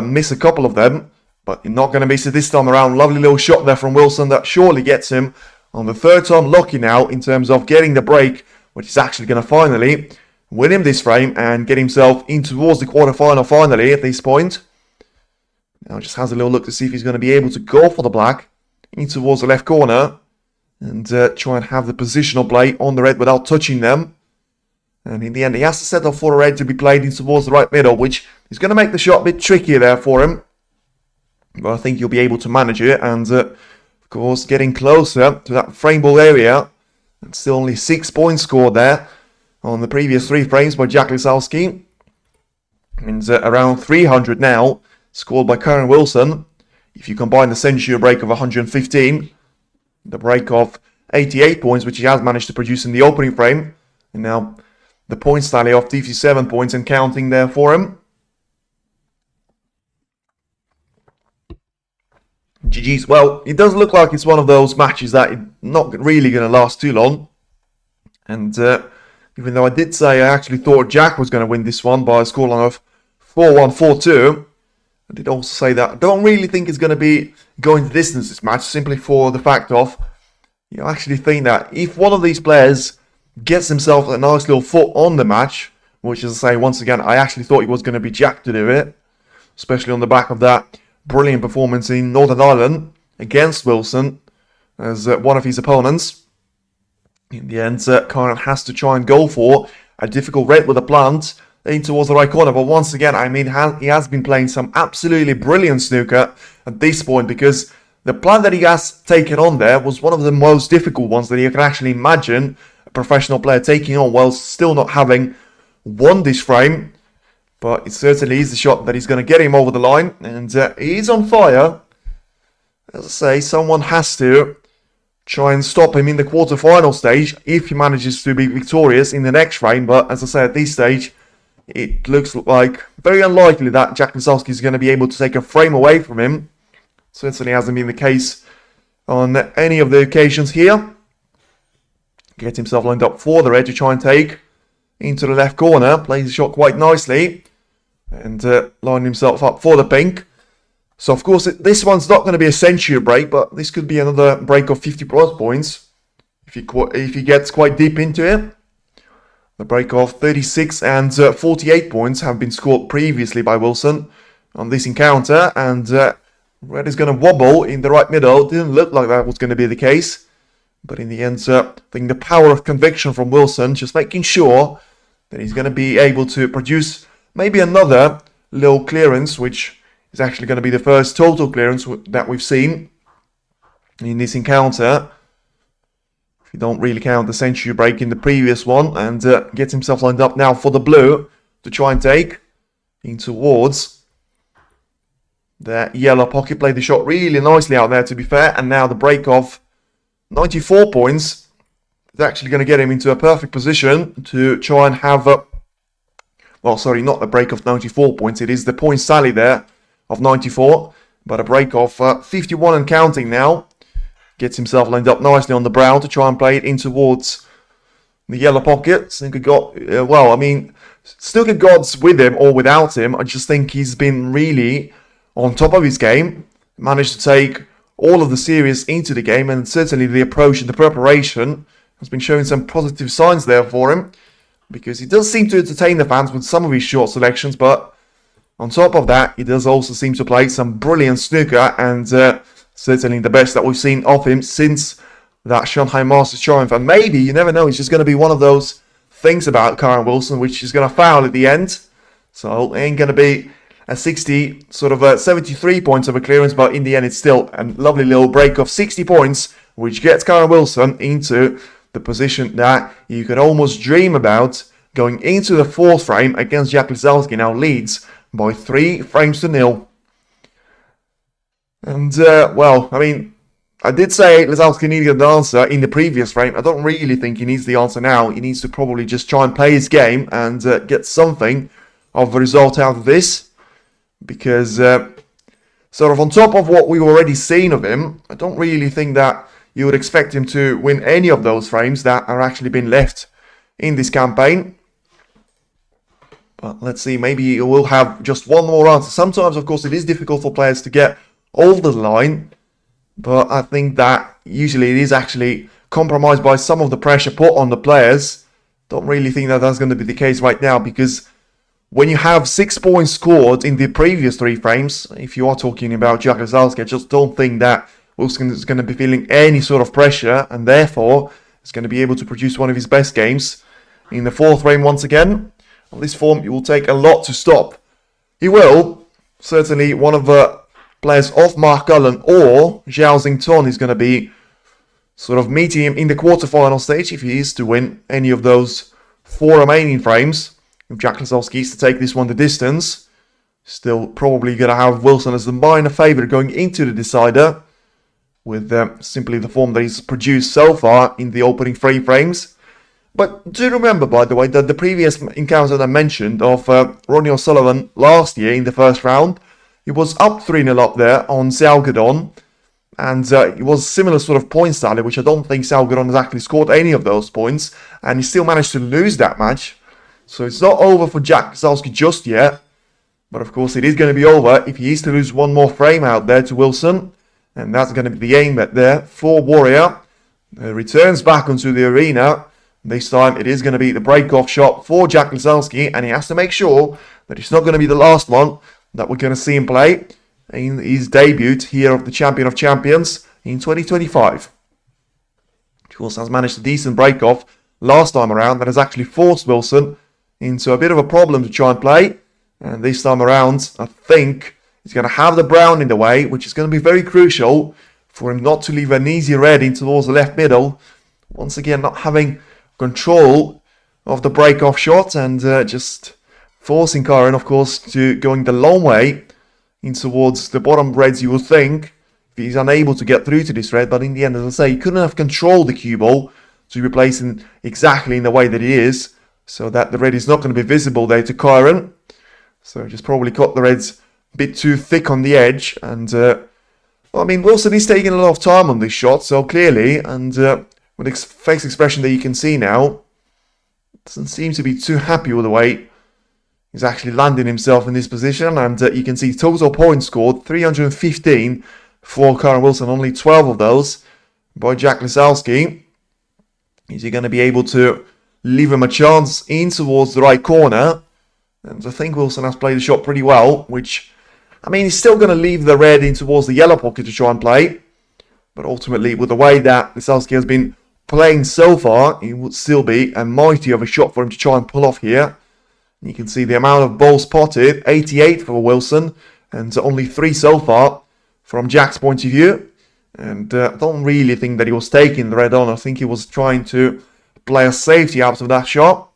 miss a couple of them, but you're not going to miss it this time around. Lovely little shot there from Wilson that surely gets him on the third time lucky now in terms of getting the break, which is actually going to finally win him this frame and get himself in towards the quarterfinal finally at this point. Now just has a little look to see if he's going to be able to go for the black in towards the left corner and try and have the positional play on the red without touching them. And in the end, he has to settle for a red to be played in towards the right middle, which is going to make the shot a bit trickier there for him. But I think he'll be able to manage it. And, of course, getting closer to that frame ball area. And still only 6 points scored there on the previous 3 frames by Jack Lisowski. And around 300 now, scored by Kyren Wilson. If you combine the century break of 115, the break of 88 points, which he has managed to produce in the opening frame. And now the points tally of 57 points and counting there for him. GG's. Well, it does look like it's one of those matches that is not really going to last too long. And even though I did say I actually thought Jack was going to win this one by a scoreline of 4-1, 4-2, I did also say that I don't really think it's going to be going the distance this match, simply for the fact of, I actually think that if one of these players gets himself a nice little foot on the match, which, as I say, once again, I actually thought it was going to be Jack to do it, especially on the back of that brilliant performance in Northern Ireland against Wilson as one of his opponents. In the end, Kyren has to try and go for a difficult red with a plant in towards the right corner. But once again, I mean, he has been playing some absolutely brilliant snooker at this point, because the plant that he has taken on there was one of the most difficult ones that you can actually imagine a professional player taking on while still not having won this frame. But it certainly is the shot that is going to get him over the line. And he's on fire. As I say, someone has to try and stop him in the quarterfinal stage if he manages to be victorious in the next frame. But as I say, at this stage, it looks like very unlikely that Jack Lisowski is going to be able to take a frame away from him. Certainly hasn't been the case on any of the occasions here. Gets himself lined up for the red to try and take into the left corner. Plays the shot quite nicely. And lined himself up for the pink. So, of course, this one's not going to be a century break, but this could be another break of 50 plus points if he gets quite deep into it. The break of 36 and 48 points have been scored previously by Wilson on this encounter. And red is going to wobble in the right middle. Didn't look like that was going to be the case. But in the end, I think the power of conviction from Wilson, just making sure that he's going to be able to produce maybe another little clearance, which is actually going to be the first total clearance that we've seen in this encounter. If you don't really count the century break in the previous one. And gets himself lined up now for the blue to try and take in towards the yellow pocket. Played the shot really nicely out there, to be fair. And now the break of 94 points is actually going to get him into a perfect position to try and have well, sorry, not the break of 94 points. It is the points tally there of 94. But a break of 51 and counting now. Gets himself lined up nicely on the brown to try and play it in towards the yellow pocket. Snooker God, well, I mean, Snooker God's with him or without him. I just think he's been really on top of his game. Managed to take all of the series into the game. And certainly the approach and the preparation has been showing some positive signs there for him. Because he does seem to entertain the fans with some of his short selections, but on top of that, he does also seem to play some brilliant snooker, and certainly the best that we've seen of him since that Shanghai Masters triumph. And maybe, you never know, it's just going to be one of those things about Kyren Wilson, which is going to foul at the end. So it ain't going to be a 73 points of a clearance, but in the end, it's still a lovely little break of 60 points, which gets Kyren Wilson into the position that you could almost dream about going into the fourth frame against Jack Lisowski. Now leads by 3 frames to 0. And, well, I mean, I did say Lisowski needed an answer in the previous frame. I don't really think he needs the answer now. He needs to probably just try and play his game and get something of a result out of this. Because, sort of on top of what we've already seen of him, I don't really think that you would expect him to win any of those frames that are actually been left in this campaign. But let's see, maybe he will have just one more answer. Sometimes, of course, it is difficult for players to get over the line. But I think that usually it is actually compromised by some of the pressure put on the players. Don't really think that that's going to be the case right now, because when you have 6 points scored in the previous 3 frames, if you are talking about Jack Lisowski, I just don't think that Wilson is going to be feeling any sort of pressure, and therefore is going to be able to produce one of his best games in the 4th frame once again. On this form, it will take a lot to stop. He will. Certainly one of the players of Mark Cullen or Zhao Xington is going to be sort of meeting him in the quarterfinal stage if he is to win any of those 4 remaining frames. If Jack Lisowski is to take this one the distance, still probably going to have Wilson as the minor favourite going into the decider, with simply the form that he's produced so far in the opening 3 frames. But do remember, by the way, that the previous encounter that I mentioned of Ronnie O'Sullivan last year in the first round, he was up 3-0 up there on Xiaogadon, and it was similar sort of points tally, which I don't think Xiaogadon has actually scored any of those points, and he still managed to lose that match. So it's not over for Jack Lisowski just yet, but of course it is going to be over if he is to lose one more frame out there to Wilson, and that's going to be the aim bet there for Warrior. Returns back onto the arena. This time it is going to be the break-off shot for Jack Lisowski, and he has to make sure that it's not going to be the last one that we're going to see him play in his debut here of the Champion of Champions in 2025. Of course, has managed a decent break-off last time around that has actually forced Wilson into a bit of a problem to try and play. And this time around, I think he's going to have the brown in the way, which is going to be very crucial for him not to leave an easy red in towards the left middle. Once again, not having control of the break-off shot, and just forcing Kyren, of course, to going the long way in towards the bottom reds, you would think, if he's unable to get through to this red. But in the end, as I say, he couldn't have controlled the cue ball to be placing exactly in the way that it is, so that the red is not going to be visible there to Kyren. So just probably caught the reds a bit too thick on the edge, and well, I mean, Wilson is taking a lot of time on this shot, so clearly, and with the face expression that you can see now, doesn't seem to be too happy with the way he's actually landing himself in this position. And you can see total points scored, 315 for Kyren Wilson, only 12 of those by Jack Lisowski. Is he going to be able to leave him a chance in towards the right corner? And I think Wilson has played the shot pretty well, which, I mean, he's still going to leave the red in towards the yellow pocket to try and play. But ultimately, with the way that Lisowski has been playing so far, it would still be a mighty of a shot for him to try and pull off here. You can see the amount of balls spotted, 88 for Wilson, and only 3 so far from Jack's point of view. And I don't really think that he was taking the red on. I think he was trying to play a safety out of that shot.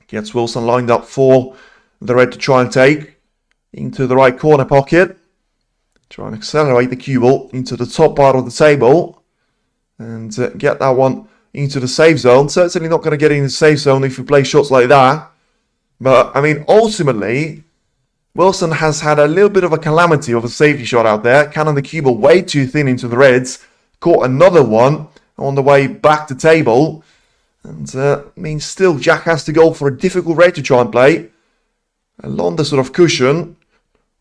Gets Wilson lined up for the red to try and take into the right corner pocket. Try and accelerate the cue ball into the top part of the table and get that one into the safe zone. Certainly not going to get in the safe zone if you play shots like that. But, I mean, ultimately, Wilson has had a little bit of a calamity of a safety shot out there. Cannon the cue ball way too thin into the reds. Caught another one on the way back to table. And, I mean, still, Jack has to go for a difficult red to try and play along the sort of cushion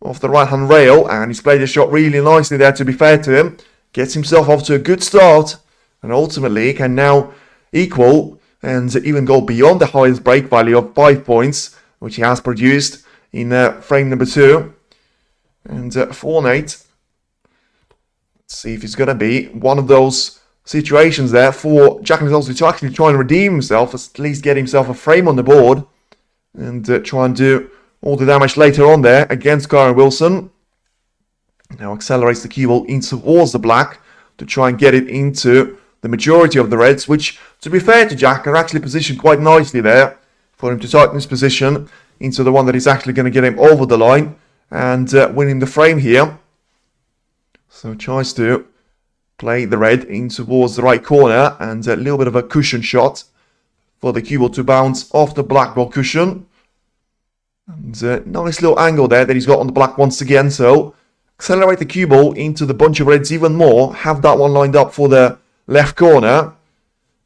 of the right-hand rail. And he's played the shot really nicely there, to be fair to him. Gets himself off to a good start. And ultimately can now equal and even go beyond the highest break value of 5 points, which he has produced in frame number 2. And for Nate, let's see if it's going to be one of those situations there for Jack Lisowski to actually try and redeem himself, at least get himself a frame on the board, and try and do all the damage later on there against Kyren Wilson. Now accelerates the cue ball in towards the black to try and get it into the majority of the reds, which, to be fair to Jack, are actually positioned quite nicely there for him to tighten his position into the one that is actually going to get him over the line and winning the frame here. So tries to play the red in towards the right corner, and a little bit of a cushion shot for the cue ball to bounce off the black ball cushion. And nice little angle there that he's got on the black once again. So accelerate the cue ball into the bunch of reds even more. Have that one lined up for the left corner.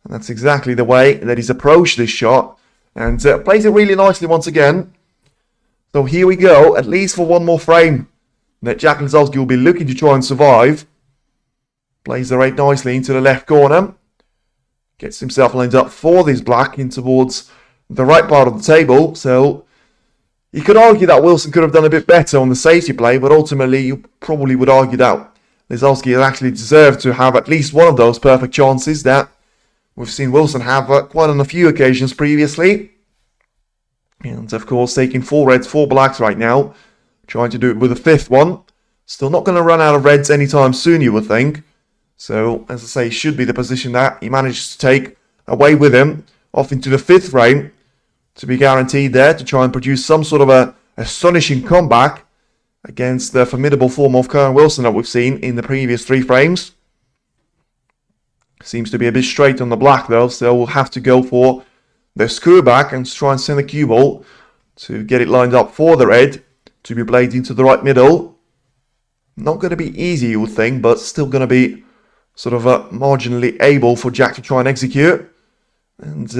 And that's exactly the way that he's approached this shot. And plays it really nicely once again. So here we go, at least for one more frame that Jack Lisowski will be looking to try and survive. Plays the red nicely into the left corner. Gets himself lined up for this black in towards the right part of the table. So you could argue that Wilson could have done a bit better on the safety play, but ultimately you probably would argue that Lisowski actually deserved to have at least one of those perfect chances that we've seen Wilson have quite on a few occasions previously. And of course taking 4 reds, 4 blacks right now. Trying to do it with a 5th one. Still not going to run out of reds anytime soon, you would think. So, as I say, should be the position that he manages to take away with him off into the 5th frame to be guaranteed there to try and produce some sort of a astonishing comeback against the formidable form of Kyren Wilson that we've seen in the previous 3 frames. Seems to be a bit straight on the black though, so we'll have to go for the screw back and try and send the cue ball to get it lined up for the red to be played into the right middle. Not going to be easy, you would think, but still going to be sort of marginally able for Jack to try and execute. And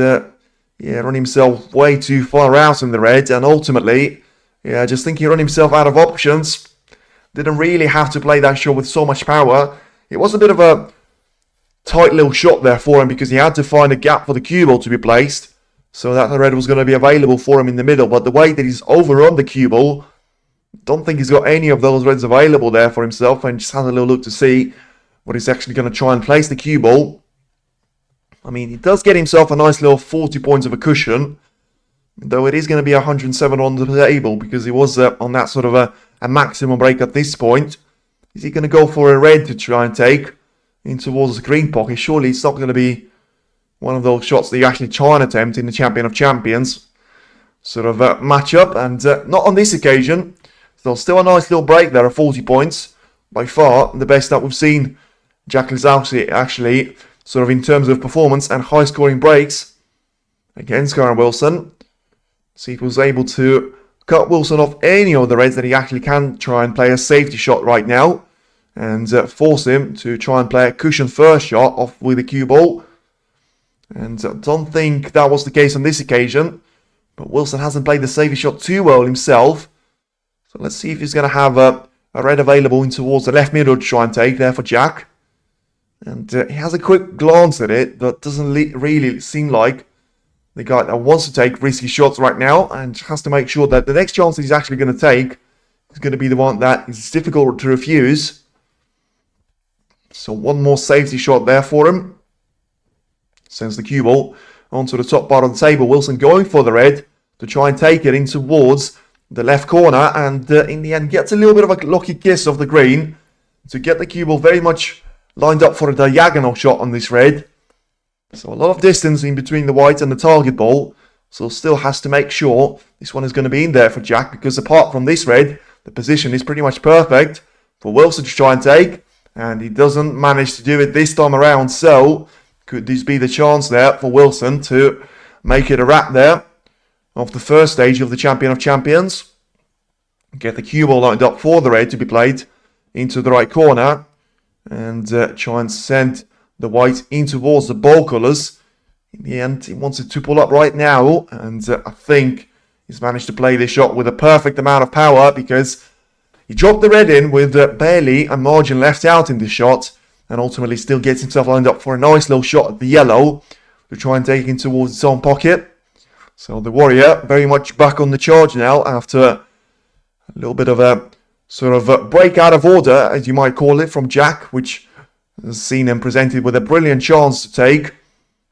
yeah, run himself way too far out in the red. And ultimately, yeah, just think he run himself out of options. Didn't really have to play that shot with so much power. It was a bit of a tight little shot there for him because he had to find a gap for the cue ball to be placed so that the red was going to be available for him in the middle. But the way that he's overrun the cue ball, don't think he's got any of those reds available there for himself, and just had a little look to see what he's actually going to try and place the cue ball. I mean, he does get himself a nice little 40 points of a cushion, though it is going to be 107 on the table because he was on that sort of a maximum break at this point. Is he going to go for a red to try and take in towards the green pocket? Surely it's not going to be one of those shots that you actually try and attempt in the Champion of Champions sort of matchup, and not on this occasion. So still a nice little break there of 40 points. By far the best that we've seen Jack Lisowski actually sort of in terms of performance and high scoring breaks against Kyren Wilson. See if he was able to cut Wilson off any of the reds that he actually can try and play a safety shot right now. And force him to try and play a cushion first shot off with the cue ball. And I don't think that was the case on this occasion. But Wilson hasn't played the safety shot too well himself. So let's see if he's going to have a red available in towards the left middle to try and take there for Jack. And he has a quick glance at it, but doesn't really seem like the guy that wants to take risky shots right now, and has to make sure that the next chance that he's actually going to take is going to be the one that is difficult to refuse. So one more safety shot there for him. Sends the cue ball onto the top part of the table. Wilson going for the red to try and take it in towards the left corner, and in the end gets a little bit of a lucky kiss of the green to get the cue ball very much lined up for a diagonal shot on this red. So a lot of distance in between the white and the target ball, so still has to make sure this one is going to be in there for Jack, because apart from this red, the position is pretty much perfect for Wilson to try and take, and he doesn't manage to do it this time around. So could this be the chance there for Wilson to make it a wrap there of the first stage of the Champion of Champions? Get the cue ball lined up for the red to be played into the right corner, and try and send the white in towards the ball colours. In the end, he wants it to pull up right now, and I think he's managed to play this shot with a perfect amount of power, because he dropped the red in with barely a margin left out in this shot, and ultimately still gets himself lined up for a nice little shot at the yellow to try and take it towards its own pocket. So the Warrior very much back on the charge now after a little bit of a sort of a break out of order, as you might call it, from Jack, which has seen him presented with a brilliant chance to take,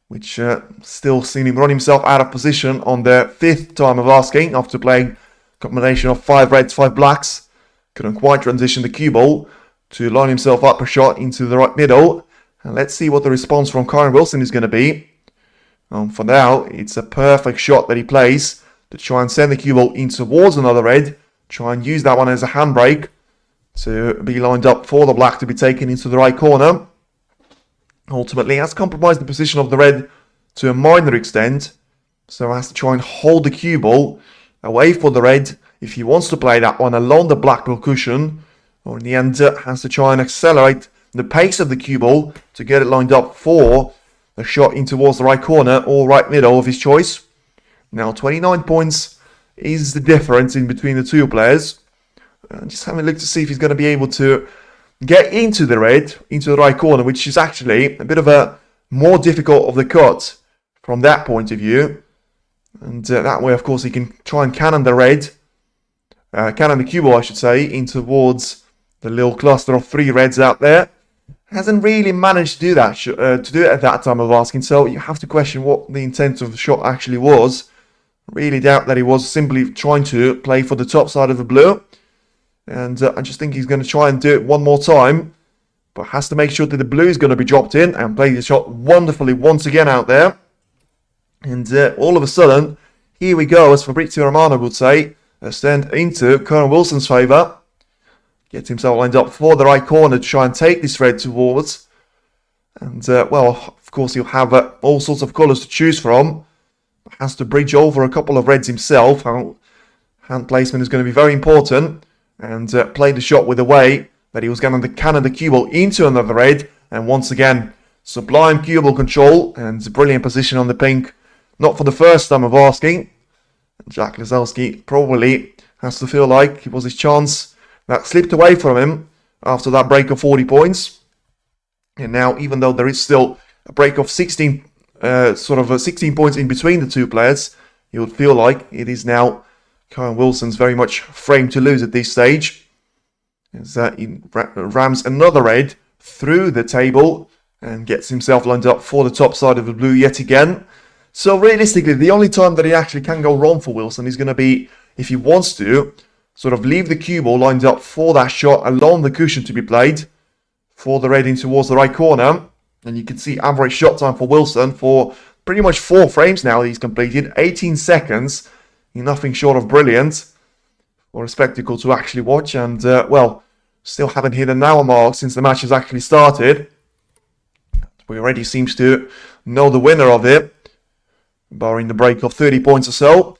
which still seen him run himself out of position on the 5th time of asking after playing a combination of 5 reds, 5 blacks. Couldn't quite transition the cue ball to line himself up a shot into the right middle. And let's see what the response from Kyren Wilson is going to be. For now, it's a perfect shot that he plays to try and send the cue ball in towards another red. Try and use that one as a handbrake to be lined up for the black to be taken into the right corner. Ultimately has compromised the position of the red to a minor extent, so has to try and hold the cue ball away for the red if he wants to play that one along the black ball cushion, or in the end has to try and accelerate the pace of the cue ball to get it lined up for a shot in towards the right corner or right middle of his choice. Now 29 points is the difference in between the two players. Just having a look to see if he's going to be able to get into the red, into the right corner, which is actually a bit of a more difficult of the cut from that point of view. And that way, of course, he can try and cannon the red, cannon the cue ball, I should say, in towards the little cluster of 3 reds out there. Hasn't really managed to do that, to do it at that time of asking, so you have to question what the intent of the shot actually was. Really doubt that he was simply trying to play for the top side of the blue. And I just think he's going to try and do it one more time, but has to make sure that the blue is going to be dropped in and play the shot wonderfully once again out there. And all of a sudden, here we go, as Fabrizio Romano would say, a stand into Kyren Wilson's favour. Gets himself lined up for the right corner to try and take this red towards. And, well, of course, he'll have all sorts of colours to choose from. Has to bridge over a couple of reds himself. Hand placement is going to be very important. And play the shot with the way that he was going to cannon the cue ball into another red. And once again, sublime cue ball control and brilliant position on the pink. Not for the first time of asking. Jack Lisowski probably has to feel like it was his chance that slipped away from him after that break of 40 points. And now, even though there is still a break of 16 points in between the two players, you would feel like it is now Kyren Wilson's very much framed to lose at this stage. As he rams another red through the table and gets himself lined up for the top side of the blue yet again. So realistically, the only time that it actually can go wrong for Wilson is going to be if he wants to sort of leave the cue ball lined up for that shot along the cushion to be played for the red in towards the right corner. And you can see average shot time for Wilson for pretty much 4 frames now he's completed. 18 seconds. Nothing short of brilliant. For a spectacle to actually watch. And, well, still haven't hit an hour mark since the match has actually started. We already seems to know the winner of it, barring the break of 30 points or so.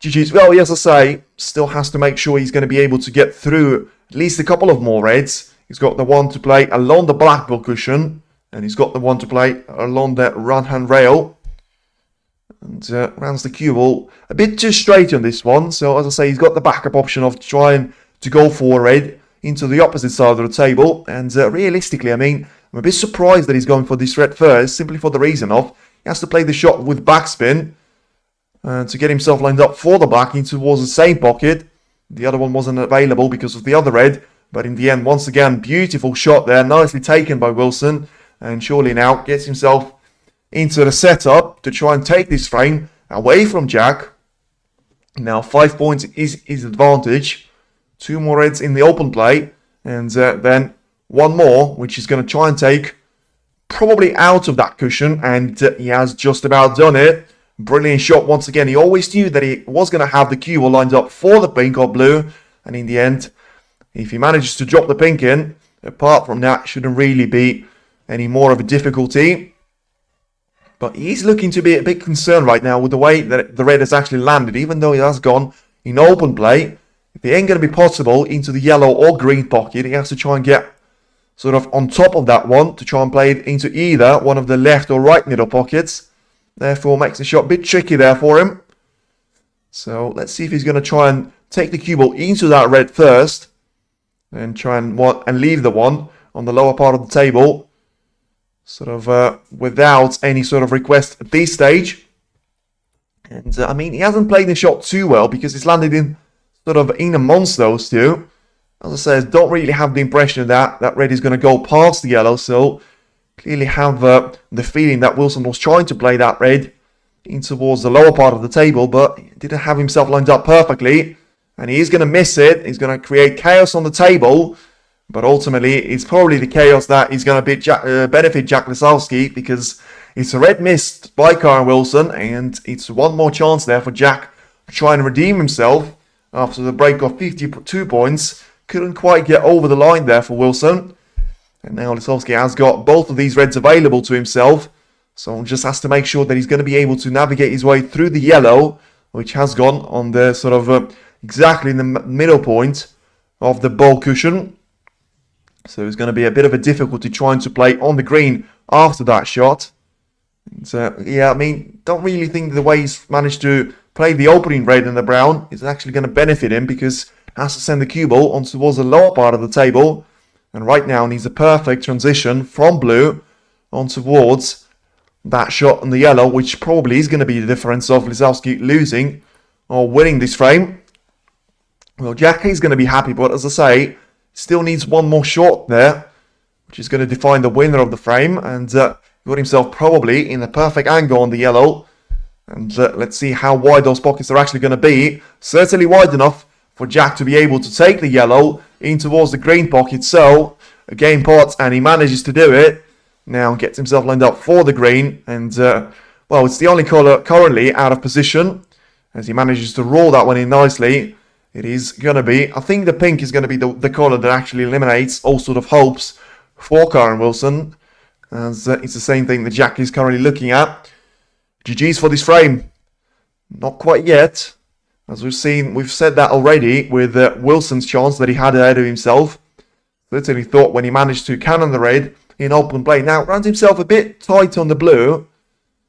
GG's, well, yes, I say, still has to make sure he's going to be able to get through at least a couple of more reds. He's got the one to play along the black ball cushion, and he's got the one to play along that right-hand rail. And rounds the cue ball a bit too straight on this one. So, as I say, he's got the backup option of trying to go for a red into the opposite side of the table. And realistically, I mean, I'm a bit surprised that he's going for this red first, simply for the reason of he has to play the shot with backspin to get himself lined up for the black in towards the same pocket. The other one wasn't available because of the other red. But in the end, once again, beautiful shot there. Nicely taken by Wilson. And surely now gets himself into the setup to try and take this frame away from Jack. Now 5 points is his advantage. 2 more reds in the open play. And then 1 more, which is going to try and take probably out of that cushion. And he has just about done it. Brilliant shot once again. He always knew that he was going to have the cue ball lined up for the pink or blue. And in the end, if he manages to drop the pink in, apart from that, shouldn't really be any more of a difficulty. But he's looking to be a bit concerned right now with the way that the red has actually landed, even though he has gone in open play. If it ain't going to be possible into the yellow or green pocket, he has to try and get sort of on top of that one to try and play it into either one of the left or right middle pockets. Therefore, makes the shot a bit tricky there for him. So let's see if he's going to try and take the cue ball into that red first. And try and leave the one on the lower part of the table. Sort of without any sort of request at this stage. And I mean, he hasn't played the shot too well because he's landed in sort of in amongst those two. As I said, don't really have the impression that that red is going to go past the yellow. So clearly have the feeling that Wilson was trying to play that red in towards the lower part of the table, but he didn't have himself lined up perfectly. And he is going to miss it. He's going to create chaos on the table. But ultimately, it's probably the chaos that is going to benefit Jack Lisowski, because it's a red missed by Kyren Wilson. And it's 1 more chance there for Jack to try and redeem himself after the break of 52 points. Couldn't quite get over the line there for Wilson. And now Lisowski has got both of these reds available to himself. So just has to make sure that he's going to be able to navigate his way through the yellow, which has gone on the sort of exactly in the middle point of the ball cushion. So it's going to be a bit of a difficulty trying to play on the green after that shot. And, yeah, I mean, don't really think the way he's managed to play the opening red and the brown is actually going to benefit him, because he has to send the cue ball on towards the lower part of the table. And right now needs a perfect transition from blue on towards that shot on the yellow, which probably is going to be the difference of Lisowski losing or winning this frame. Well, Jack is going to be happy, but as I say, still needs one more shot there, which is going to define the winner of the frame. And got himself probably in the perfect angle on the yellow. And let's see how wide those pockets are actually going to be. Certainly wide enough for Jack to be able to take the yellow in towards the green pocket. So, a game pot, and he manages to do it. Now gets himself lined up for the green. And, well, it's the only colour currently out of position. As he manages to roll that one in nicely. It is going to be, I think the pink is going to be the colour that actually eliminates all sort of hopes for Kyren Wilson. As it's the same thing that Jack is currently looking at. GG's for this frame. Not quite yet. As we've said that already with Wilson's chance that he had ahead of himself. Certainly thought when he managed to cannon the red in open play. Now, runs himself a bit tight on the blue.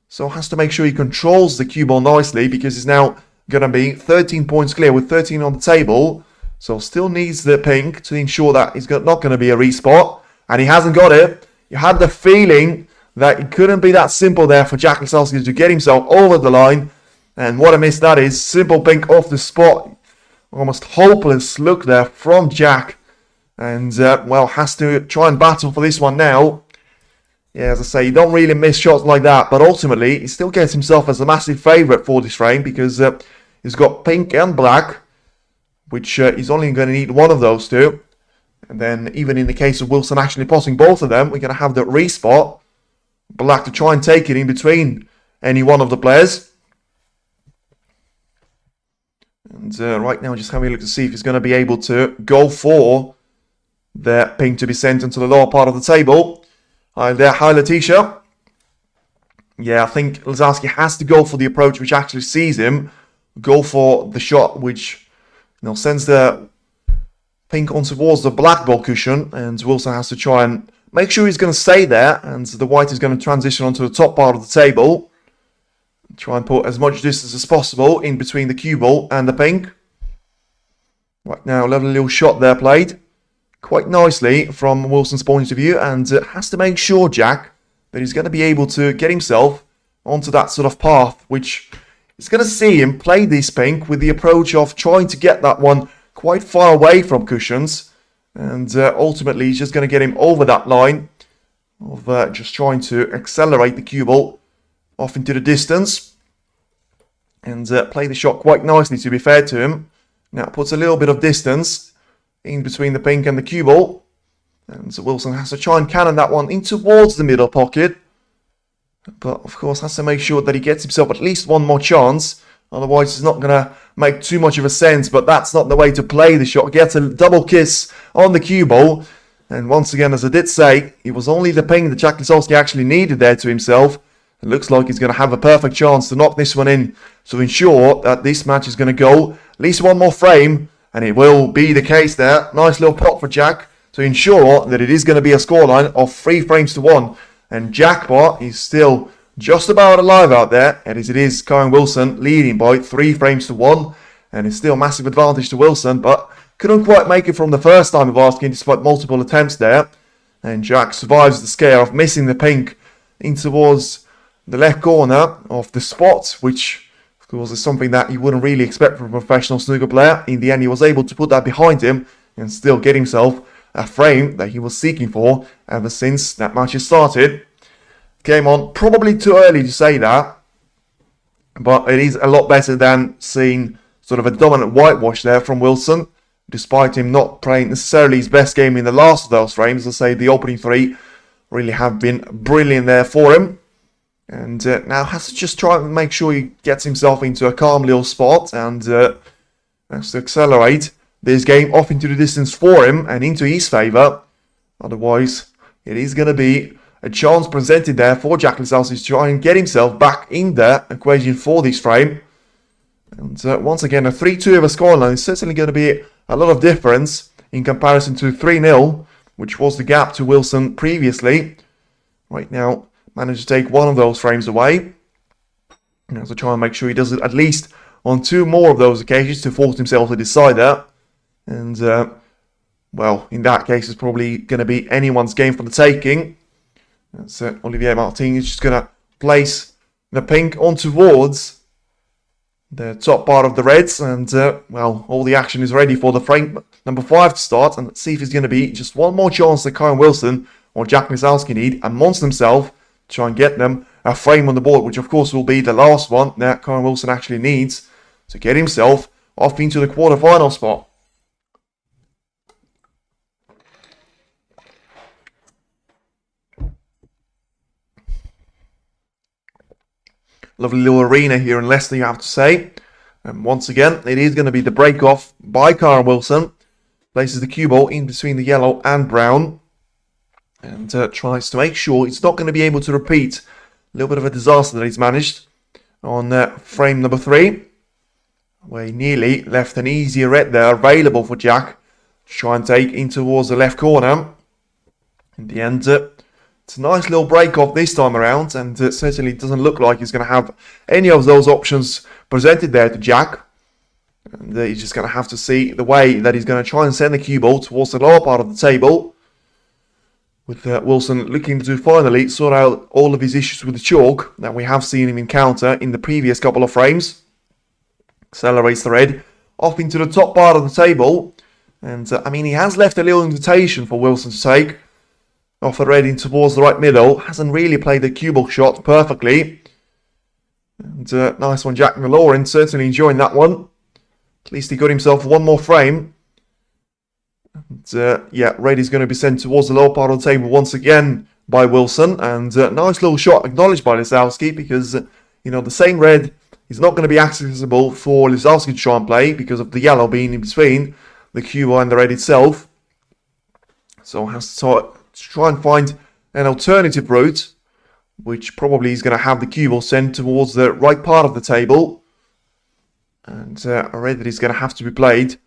So has to make sure he controls the cue ball nicely because he's now going to be 13 points clear with 13 on the table. So still needs the pink to ensure that he's not going to be a respot. And he hasn't got it. You had the feeling that it couldn't be that simple there for Jack Lisowski to get himself over the line. And what a miss that is. Simple pink off the spot. Almost hopeless look there from Jack. And, well, has to try and battle for this one now. Yeah, as I say, you don't really miss shots like that. But ultimately, he still gets himself as a massive favourite for this frame. Because he's got pink and black. Which he's only going to need one of those two. And then, even in the case of Wilson actually potting both of them, we're going to have the respot. Black to try and take it in between any one of the players. And right now, just having a look to see if he's going to be able to go for the pink to be sent into the lower part of the table. Hi there, hi Letitia. Yeah, I think Lisowski has to go for the approach which actually sees him. Go for the shot which sends the pink on towards the black ball cushion. And Wilson has to try and make sure he's going to stay there, and the white is going to transition onto the top part of the table. Try and put as much distance as possible in between the cue ball and the pink. Right now, lovely little shot there played. Quite nicely from Wilson's point of view, and has to make sure, Jack, that he's going to be able to get himself onto that sort of path, which is going to see him play this pink with the approach of trying to get that one quite far away from cushions. And ultimately, he's just going to get him over that line of just trying to accelerate the cue ball off into the distance. And play the shot quite nicely, to be fair to him. Now, puts a little bit of distance in between the pink and the cue ball. And so Wilson has to try and cannon that one in towards the middle pocket. But, of course, has to make sure that he gets himself at least one more chance. Otherwise, it's not going to make too much of a sense. But that's not the way to play the shot. Gets a double kiss on the cue ball. And once again, as I did say, it was only the ping that Jack Lisowski actually needed there to himself. It looks like he's going to have a perfect chance to knock this one in to ensure that this match is going to go at least one more frame. And it will be the case there. Nice little pot for Jack to ensure that it is going to be a scoreline of 3 frames to 1. And Jackpot is still just about alive out there. And as it is, Kyren Wilson leading by 3 frames to 1. And it's still massive advantage to Wilson. But couldn't quite make it from the first time of asking despite multiple attempts there. And Jack survives the scare of missing the pink in towards the left corner of the spot, which of course is something that you wouldn't really expect from a professional snooker player. In the end, he was able to put that behind him and still get himself a frame that he was seeking for ever since that match has started. Came on probably too early to say that, but it is a lot better than seeing sort of a dominant whitewash there from Wilson, despite him not playing necessarily his best game in the last of those frames. As I say, the opening 3 really have been brilliant there for him. And now has to just try and make sure he gets himself into a calm little spot and has to accelerate this game off into the distance for him and into his favour. Otherwise, it is going to be a chance presented there for Jack Lisowski to try and get himself back in the equation for this frame. And once again, a 3-2 of a scoreline is certainly going to be a lot of difference in comparison to 3-0, which was the gap to Wilson previously. Right now, managed to take one of those frames away. And has to try and make sure he does it at least on 2 more of those occasions to force himself to decide that. And well, in that case, it's probably going to be anyone's game for the taking. That's Olivier Martin is just going to place the pink on towards the top part of the reds. And, well, all the action is ready for the frame number 5 to start. And let's see if it's going to be just one more chance that Kyren Wilson or Jack Lisowski need and monster himself to try and get them a frame on the board, which of course will be the last one that Kyren Wilson actually needs to get himself off into the quarterfinal spot. Lovely little arena here in Leicester, you have to say. And once again, it is going to be the break-off by Kyren Wilson. Places the cue ball in between the yellow and brown. And tries to make sure it's not going to be able to repeat a little bit of a disaster that he's managed on frame number 3. Where he nearly left an easier red there available for Jack to try and take in towards the left corner. In the end, it's a nice little break-off this time around, and it certainly doesn't look like he's going to have any of those options presented there to Jack. And he's just going to have to see the way that he's going to try and send the cue ball towards the lower part of the table. With Wilson looking to finally sort out all of his issues with the chalk that we have seen him encounter in the previous couple of frames. Accelerates the red off into the top part of the table. And, I mean, he has left a little invitation for Wilson to take. Off the red in towards the right middle. Hasn't really played the cue ball shot perfectly. And nice one, Jack McLaurin. Certainly enjoying that one. At least he got himself one more frame. And, yeah, red is going to be sent towards the lower part of the table once again by Wilson. And nice little shot acknowledged by Lisowski because, you know, the same red is not going to be accessible for Lisowski to try and play because of the yellow being in between the cue ball and the red itself. So has to try and find an alternative route, which probably is going to have the cue ball sent towards the right part of the table. And a red that is going to have to be played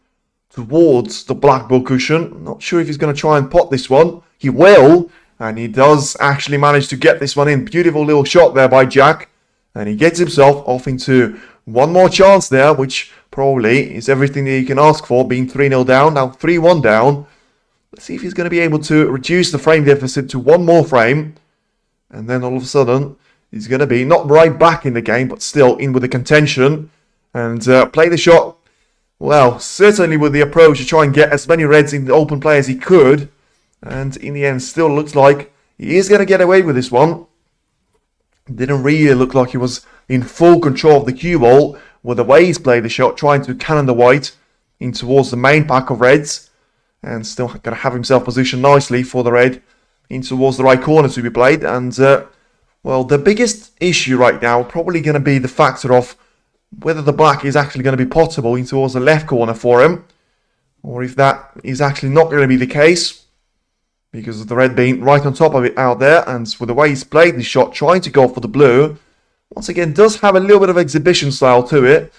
towards the black ball cushion. Not sure if he's going to try and pot this one. He will, and he does actually manage to get this one in. Beautiful little shot there by Jack. And he gets himself off into one more chance there, which probably is everything that he can ask for, being 3-0 down, now 3-1 down. Let's see if he's going to be able to reduce the frame deficit to one more frame. And then all of a sudden, he's going to be not right back in the game, but still in with the contention. And play the shot, well, certainly with the approach to try and get as many reds in the open play as he could. And in the end, still looks like he is going to get away with this one. Didn't really look like he was in full control of the cue ball with the way he's played the shot, trying to cannon the white in towards the main pack of reds. And still going to have himself positioned nicely for the red in towards the right corner to be played. And, well, the biggest issue right now probably going to be the factor of whether the black is actually going to be potable in towards the left corner for him. Or if that is actually not going to be the case. Because of the red being right on top of it out there. And with the way he's played the shot, trying to go for the blue. Once again, does have a little bit of exhibition style to it.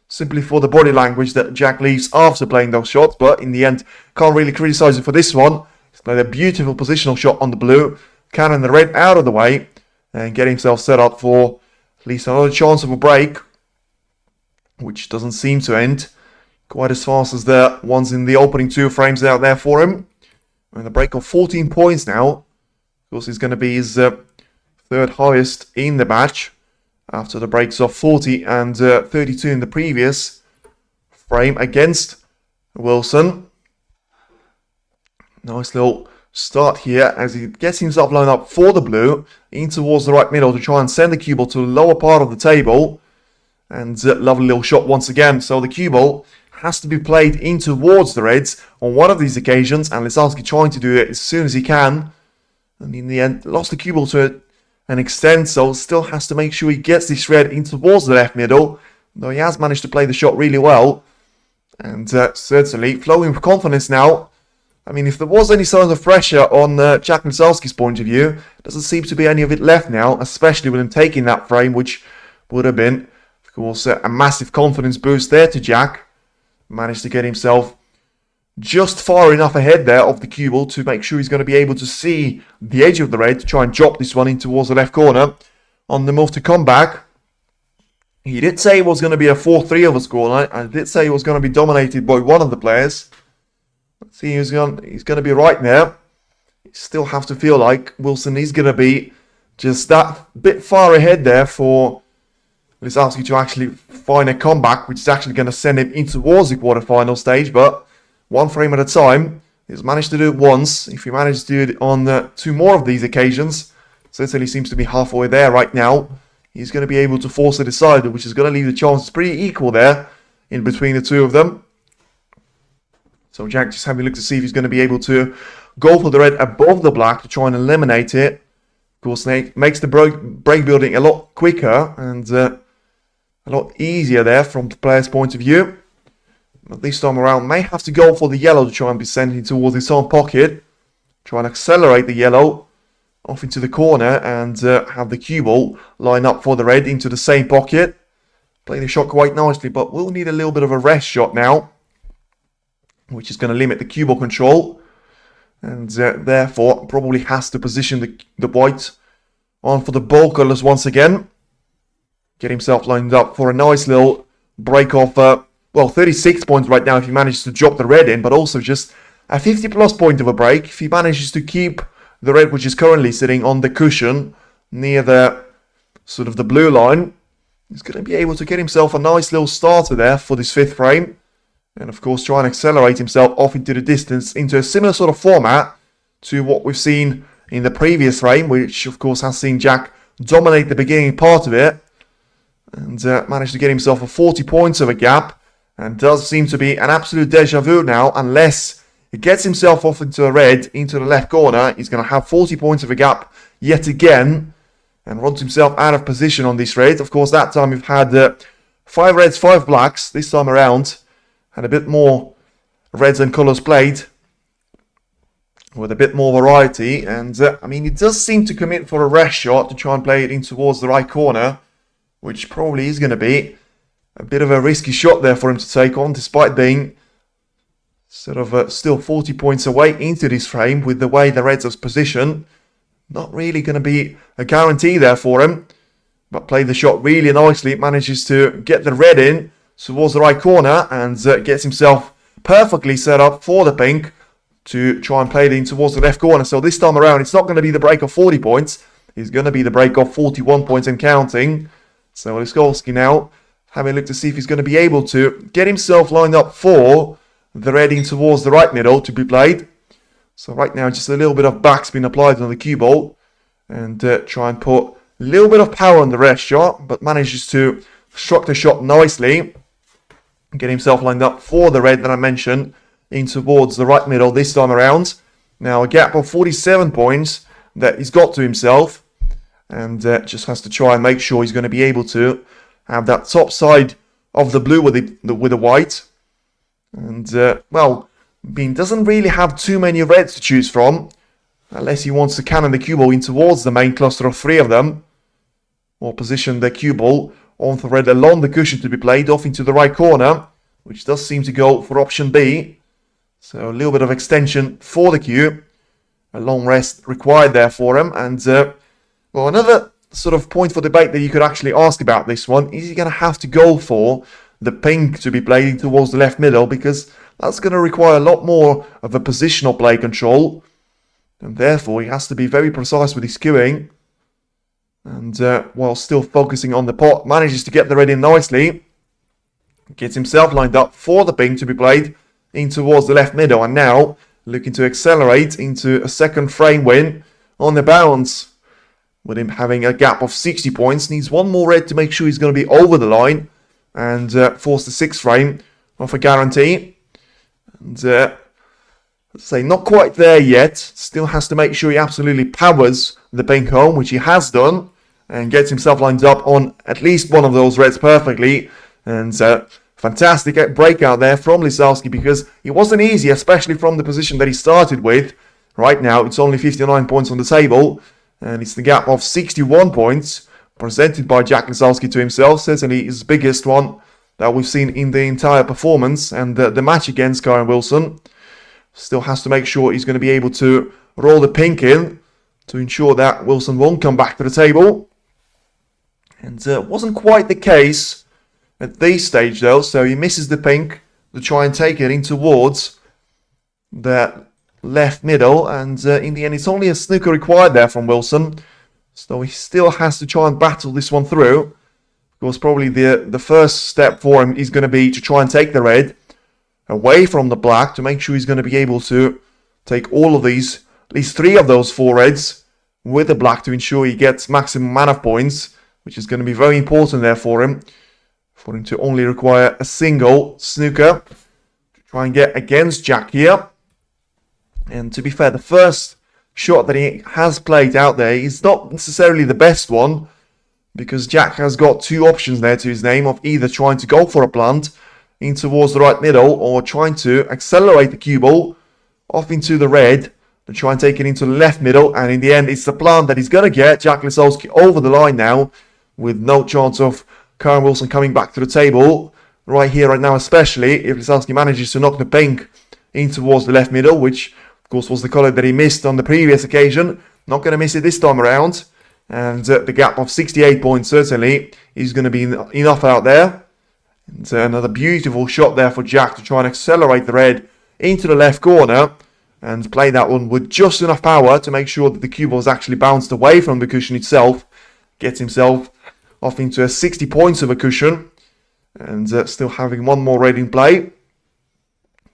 Simply for the body language that Jack leaves after playing those shots. But in the end, can't really criticise him for this one. He's played a beautiful positional shot on the blue. Cannon the red out of the way. And get himself set up for at least another chance of a break. Which doesn't seem to end quite as fast as the ones in the opening 2 frames out there for him. And a break of 14 points now. Of course, it's going to be his 3rd highest in the match. After the breaks of 40 and 32 in the previous frame against Wilson. Nice little start here as he gets himself lined up for the blue. In towards the right middle to try and send the cue ball to the lower part of the table. And lovely little shot once again. So the cue ball has to be played in towards the reds on one of these occasions. And Lisowski trying to do it as soon as he can. And in the end, lost the cue ball to an extent, so still has to make sure he gets this red in towards the left middle, though he has managed to play the shot really well. And certainly flowing with confidence now. I mean, if there was any signs of pressure on Jack Lisowski's point of view, doesn't seem to be any of it left now, especially with him taking that frame, which would have been, of course, a massive confidence boost there to Jack. Managed to get himself just far enough ahead there of the cue ball to make sure he's going to be able to see the edge of the red to try and drop this one in towards the left corner on the move to come back. He did say it was going to be a 4-3 over scoreline. I did say it was going to be dominated by one of the players. Let's see he's going to be right there. You still have to feel like Wilson is going to be just that bit far ahead there for Lisowski to actually find a comeback, which is actually going to send him in towards the quarterfinal stage. But one frame at a time. He's managed to do it once. If he manages to do it on 2 more of these occasions, certainly seems to be halfway there right now. He's going to be able to force a decider, which is going to leave the chances pretty equal there in between the two of them. So Jack just having a look to see if he's going to be able to go for the red above the black to try and eliminate it. Of course, makes the break building a lot quicker and a lot easier there from the player's point of view. But this time around, may have to go for the yellow to try and be sent in towards his own pocket. Try and accelerate the yellow off into the corner and have the cue ball line up for the red into the same pocket. Play the shot quite nicely, but we'll need a little bit of a rest shot now, which is going to limit the cue ball control. And therefore, probably has to position the white on for the ball colours once again. Get himself lined up for a nice little break off. Well, 36 points right now if he manages to drop the red in, but also just a 50 plus point of a break. If he manages to keep the red, which is currently sitting on the cushion near the sort of the blue line, he's going to be able to get himself a nice little starter there for this 5th frame. And of course, try and accelerate himself off into the distance into a similar sort of format to what we've seen in the previous frame, which of course has seen Jack dominate the beginning part of it and managed to get himself a 40 points of a gap. And does seem to be an absolute deja vu now, unless he gets himself off into a red, into the left corner. He's going to have 40 points of a gap yet again and runs himself out of position on this red. Of course, that time we've had 5 reds, 5 blacks. This time around, had a bit more reds and colours played with a bit more variety. And, I mean, he does seem to commit for a rest shot to try and play it in towards the right corner, which probably is going to be a bit of a risky shot there for him to take on, despite being sort of still 40 points away into this frame with the way the Reds are positioned. Not really going to be a guarantee there for him, but played the shot really nicely. Manages to get the red in towards the right corner and gets himself perfectly set up for the pink to try and play it in towards the left corner. So this time around, it's not going to be the break of 40 points. It's going to be the break of 41 points and counting. So Lisowski now having a look to see if he's going to be able to get himself lined up for the red in towards the right middle to be played. So right now, just a little bit of backspin applied on the cue ball and try and put a little bit of power on the rest shot, but manages to struck the shot nicely. Get himself lined up for the red that I mentioned in towards the right middle this time around. Now a gap of 47 points that he's got to himself and just has to try and make sure he's going to be able to have that top side of the blue with the white. And, well, Bean doesn't really have too many reds to choose from, unless he wants to cannon the cue ball in towards the main cluster of 3 of them, or position the cue ball on the red along the cushion to be played off into the right corner, which does seem to go for option B. So a little bit of extension for the cue. A long rest required there for him. And, well, another sort of point for debate that you could actually ask about this one, is he going to have to go for the pink to be played towards the left middle, because that's going to require a lot more of a positional play control, and therefore he has to be very precise with his cueing, and while still focusing on the pot, manages to get the red in nicely, gets himself lined up for the pink to be played in towards the left middle, and now looking to accelerate into a 2nd frame win on the bounce. With him having a gap of 60 points, needs 1 more red to make sure he's going to be over the line and force the 6th frame off a guarantee. And let's say not quite there yet. Still has to make sure he absolutely powers the pink home, which he has done, and gets himself lined up on at least one of those reds perfectly. And fantastic breakout there from Lisowski, because it wasn't easy, especially from the position that he started with. Right now, it's only 59 points on the table. And it's the gap of 61 points presented by Jack Lisowski to himself. Certainly his biggest one that we've seen in the entire performance and the match against Kyren Wilson. Still has to make sure he's going to be able to roll the pink in to ensure that Wilson won't come back to the table. And wasn't quite the case at this stage though. So he misses the pink to try and take it in towards the left middle, and in the end it's only a snooker required there from Wilson, so he still has to try and battle this one through. Of course, probably the first step for him is going to be to try and take the red away from the black to make sure he's going to be able to take all of these, at least 3 of those 4 reds with the black to ensure he gets maximum mana points, which is going to be very important there for him to only require a single snooker to try and get against Jack here. And to be fair, the first shot that he has played out there is not necessarily the best one, because Jack has got 2 options there to his name of either trying to go for a blunt in towards the right middle or trying to accelerate the cue ball off into the red to try and take it into the left middle. And in the end, it's the plant that he's going to get Jack Lisowski over the line now, with no chance of Kyren Wilson coming back to the table right here, right now, especially if Lisowski manages to knock the pink in towards the left middle, which of course was the colour that he missed on the previous occasion. Not going to miss it this time around. And the gap of 68 points certainly is going to be enough out there. And another beautiful shot there for Jack to try and accelerate the red into the left corner and play that one with just enough power to make sure that the cue ball is actually bounced away from the cushion itself. Gets himself off into a 60 points of a cushion, and still having one more red in play.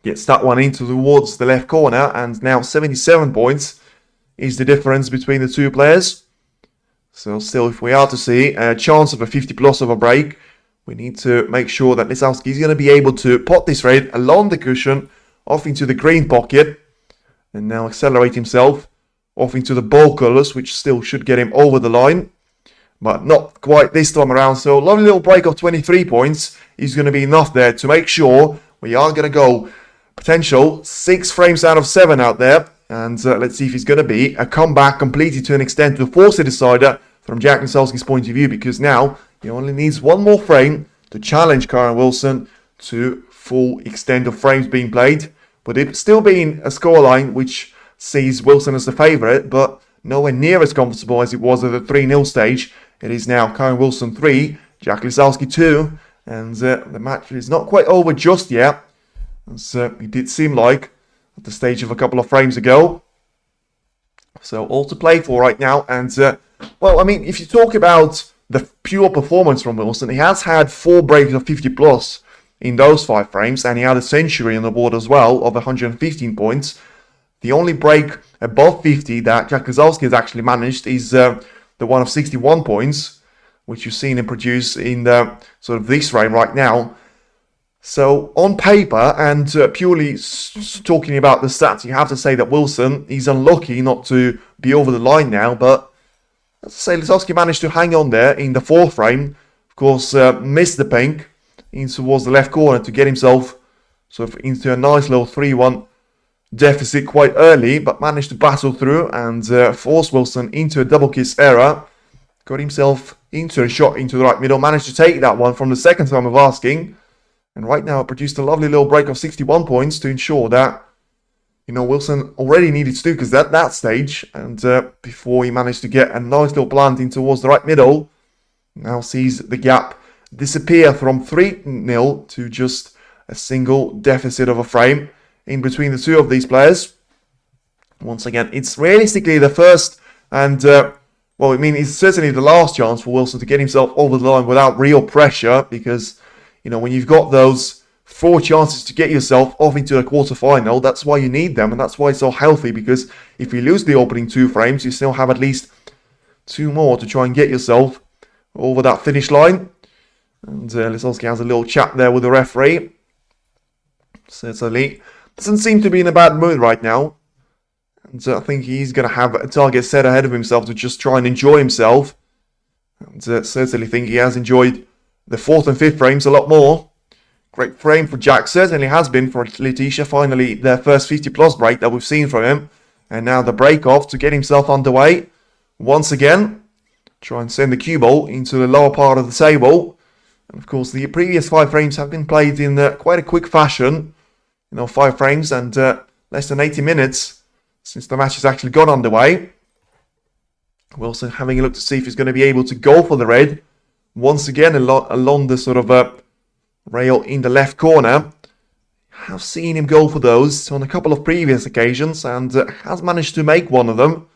Gets that one into towards the left corner, and now 77 points is the difference between the 2 players. So still, if we are to see a chance of a 50 plus of a break, we need to make sure that Lisowski is going to be able to pot this red along the cushion, off into the green pocket, and now accelerate himself off into the ball colours, which still should get him over the line, but not quite this time around. So a lovely little break of 23 points is going to be enough there to make sure we are going to go potential 6 frames out of 7 out there. And let's see if it's going to be a comeback completed to an extent to force a decider from Jack Lisowski's point of view, because now he only needs 1 more frame to challenge Kyren Wilson to full extent of frames being played. But it still being a scoreline which sees Wilson as the favourite, but nowhere near as comfortable as it was at the 3-0 stage. It is now Kyren Wilson 3, Jack Lisowski 2, and the match is not quite over just yet, as it did seem like at the stage of a couple of frames ago. So all to play for right now. And well, I mean, if you talk about the pure performance from Wilson, he has had 4 breaks of 50 plus in those 5 frames, and he had a century on the board as well of 115 points. The only break above 50 that Jack Lisowski has actually managed is the one of 61 points, which you've seen him produce in sort of this frame right now. So on paper, and purely talking about the stats, you have to say that Wilson is unlucky not to be over the line now. But let's say Lisowski managed to hang on there in the 4th frame. Of course, missed the pink in towards the left corner to get himself sort of into a nice little 3-1 deficit quite early, but managed to battle through and force Wilson into a double kiss error. Got himself into a shot into the right middle, managed to take that one from the second time of asking. And right now it produced a lovely little break of 61 points to ensure that, you know, Wilson already needed snookers at that stage. And before he managed to get a nice little plant in towards the right middle, now sees the gap disappear from 3-0 to just a single deficit of a frame in between the 2 of these players. Once again, it's realistically the first and, well, I mean, it's certainly the last chance for Wilson to get himself over the line without real pressure, because, you know, when you've got those 4 chances to get yourself off into a quarter-final, that's why you need them, and that's why it's so healthy, because if you lose the opening 2 frames, you still have at least 2 more to try and get yourself over that finish line. And Lisowski has a little chat there with the referee. Certainly doesn't seem to be in a bad mood right now. And I think he's going to have a target set ahead of himself to just try and enjoy himself. And certainly think he has enjoyed the 4th and 5th frames a lot more. Great frame for Jack, certainly has been for Letitia. Finally, their first 50 plus break that we've seen from him. And now the break off to get himself underway. Once again, try and send the cue ball into the lower part of the table. And of course, the previous 5 frames have been played in quite a quick fashion. You know, 5 frames and less than 80 minutes since the match has actually got underway. Wilson having a look to see if he's going to be able to go for the red. Once again, along the sort of rail in the left corner. have seen him go for those on a couple of previous occasions and has managed to make one of them.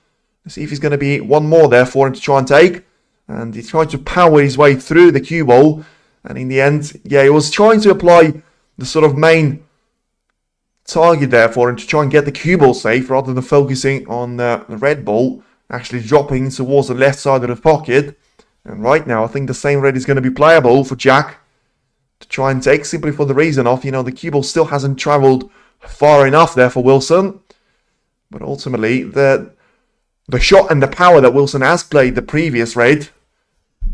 Let's see if he's going to be one more there for him to try and take. And he tried to power his way through the cue ball. And in the end, yeah, he was trying to apply the sort of main target there for him to try and get the cue ball safe rather than focusing on the red ball actually dropping towards the left side of the pocket. And right now, I think the same red is going to be playable for Jack to try and take, simply for the reason of, the cue ball still hasn't travelled far enough there for Wilson. But ultimately, the shot and the power that Wilson has played the previous red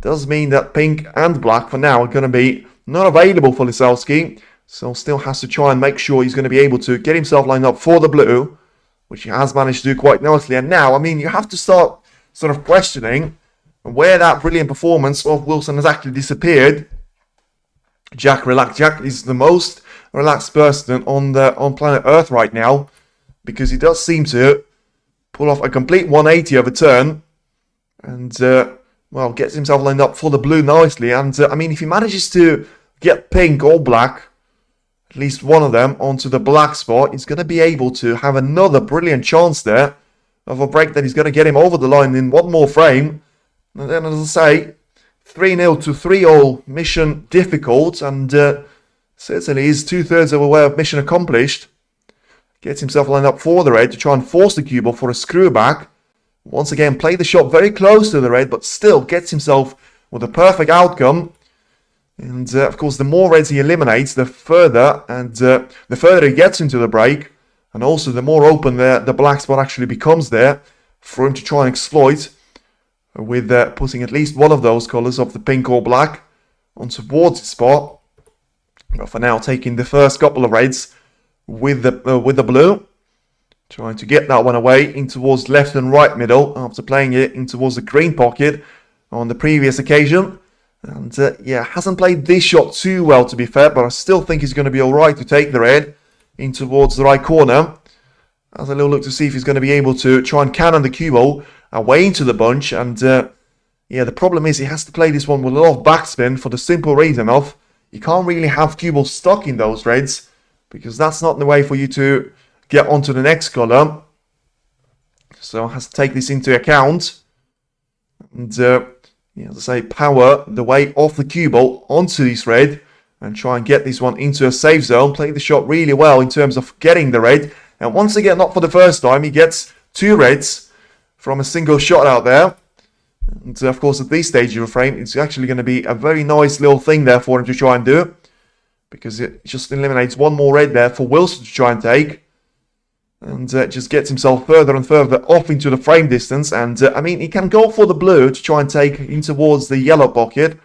does mean that pink and black for now are going to be not available for Lisowski. So still has to try and make sure he's going to be able to get himself lined up for the blue, which he has managed to do quite nicely. And now, you have to start sort of questioning where that brilliant performance of Wilson has actually disappeared. Jack relaxed. Jack is the most relaxed person on planet Earth right now, because he does seem to pull off a complete 180 of a turn and gets himself lined up for the blue nicely. And if he manages to get pink or black, at least one of them, onto the black spot, he's going to be able to have another brilliant chance there of a break that is going to get him over the line in one more frame. And then, as I say, 3-0 to 3-all, mission difficult, and certainly is 2/3 of the way of mission accomplished. Gets himself lined up for the red to try and force the cue ball for a screw back. Once again, play the shot very close to the red, but still gets himself with a perfect outcome. And of course, the more reds he eliminates, the further he gets into the break, and also the more open the black spot actually becomes there for him to try and exploit, with putting at least one of those colours of the pink or black on towards the spot. But for now, taking the first couple of reds with the blue, trying to get that one away in towards left and right middle after playing it in towards the green pocket on the previous occasion. And hasn't played this shot too well, to be fair, but I still think he's going to be alright to take the red in towards the right corner. As a little look to see if he's going to be able to try and cannon the cue ball away into the bunch. And the problem is he has to play this one with a lot of backspin for the simple reason of you can't really have cue balls stuck in those reds, because that's not the way for you to get onto the next colour. So has to take this into account. And as I say, power the way off the cue ball onto this red and try and get this one into a safe zone. Play the shot really well in terms of getting the red. And once again, not for the first time, he gets 2 reds from a single shot out there. And of course, at this stage of the frame, it's actually going to be a very nice little thing there for him to try and do, because it just eliminates one more red there for Wilson to try and take. And just gets himself further and further off into the frame distance. And he can go for the blue to try and take in towards the yellow pocket.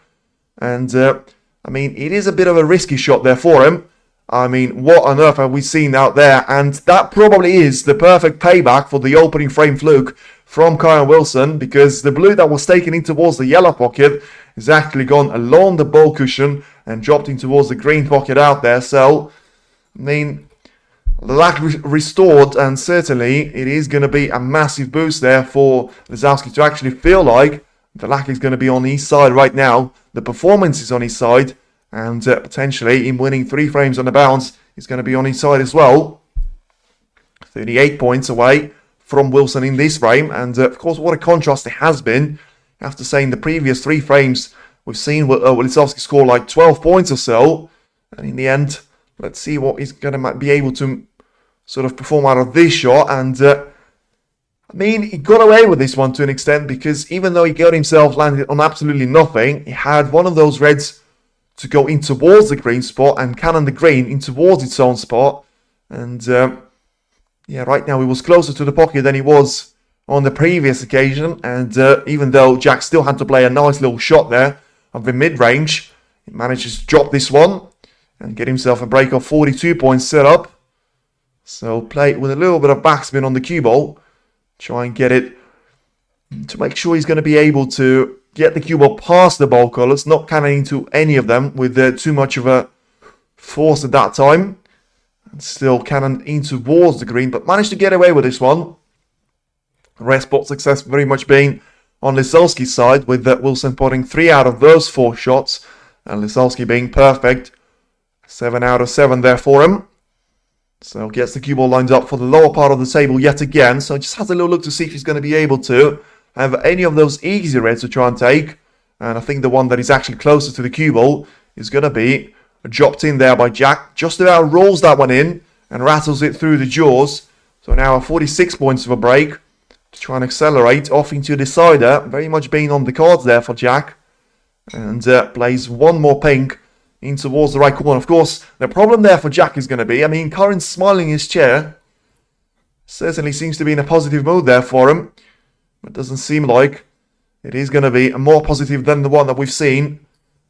And it is a bit of a risky shot there for him. What on earth have we seen out there? And that probably is the perfect payback for the opening frame fluke from Kyren Wilson, because the blue that was taken in towards the yellow pocket has actually gone along the ball cushion and dropped in towards the green pocket out there. So, the lack restored, and certainly it is going to be a massive boost there for Lisowski to actually feel like the lack is going to be on his side right now. The performance is on his side, and potentially in winning 3 frames on the bounce is going to be on his side as well. 38 points away from Wilson in this frame, and of course what a contrast it has been. I have to say, in the previous 3 frames we've seen Lisowski score like 12 points or so, and in the end, let's see what he's going to be able to sort of perform out of this shot. And he got away with this one to an extent, because even though he got himself landed on absolutely nothing, he had one of those reds to go in towards the green spot and cannon the green in towards its own spot. And right now he was closer to the pocket than he was on the previous occasion. And even though Jack still had to play a nice little shot there of the mid-range, he manages to drop this one and get himself a break of 42 points set up. So play it with a little bit of backspin on the cue ball. Try and get it to make sure he's going to be able to get the cue ball past the ball colours, not cannon into any of them with too much of a force at that time. And still cannon in towards the green, but managed to get away with this one. Red spot success very much being on Lisowski's side, with Wilson potting 3 out of those 4 shots, and Lisowski being perfect. 7 out of 7 there for him. So gets the cue ball lined up for the lower part of the table yet again. So just has a little look to see if he's going to be able to have any of those easy reds to try and take. And I think the one that is actually closer to the cue ball is going to be dropped in there by Jack. Just about rolls that one in and rattles it through the jaws. So now 46 points of a break to try and accelerate off into a decider. Very much being on the cards there for Jack. And plays one more pink in towards the right corner. Of course, the problem there for Jack is going to be, I mean, Kyren's smiling in his chair. Certainly seems to be in a positive mood there for him. But doesn't seem like it is going to be more positive than the one that we've seen.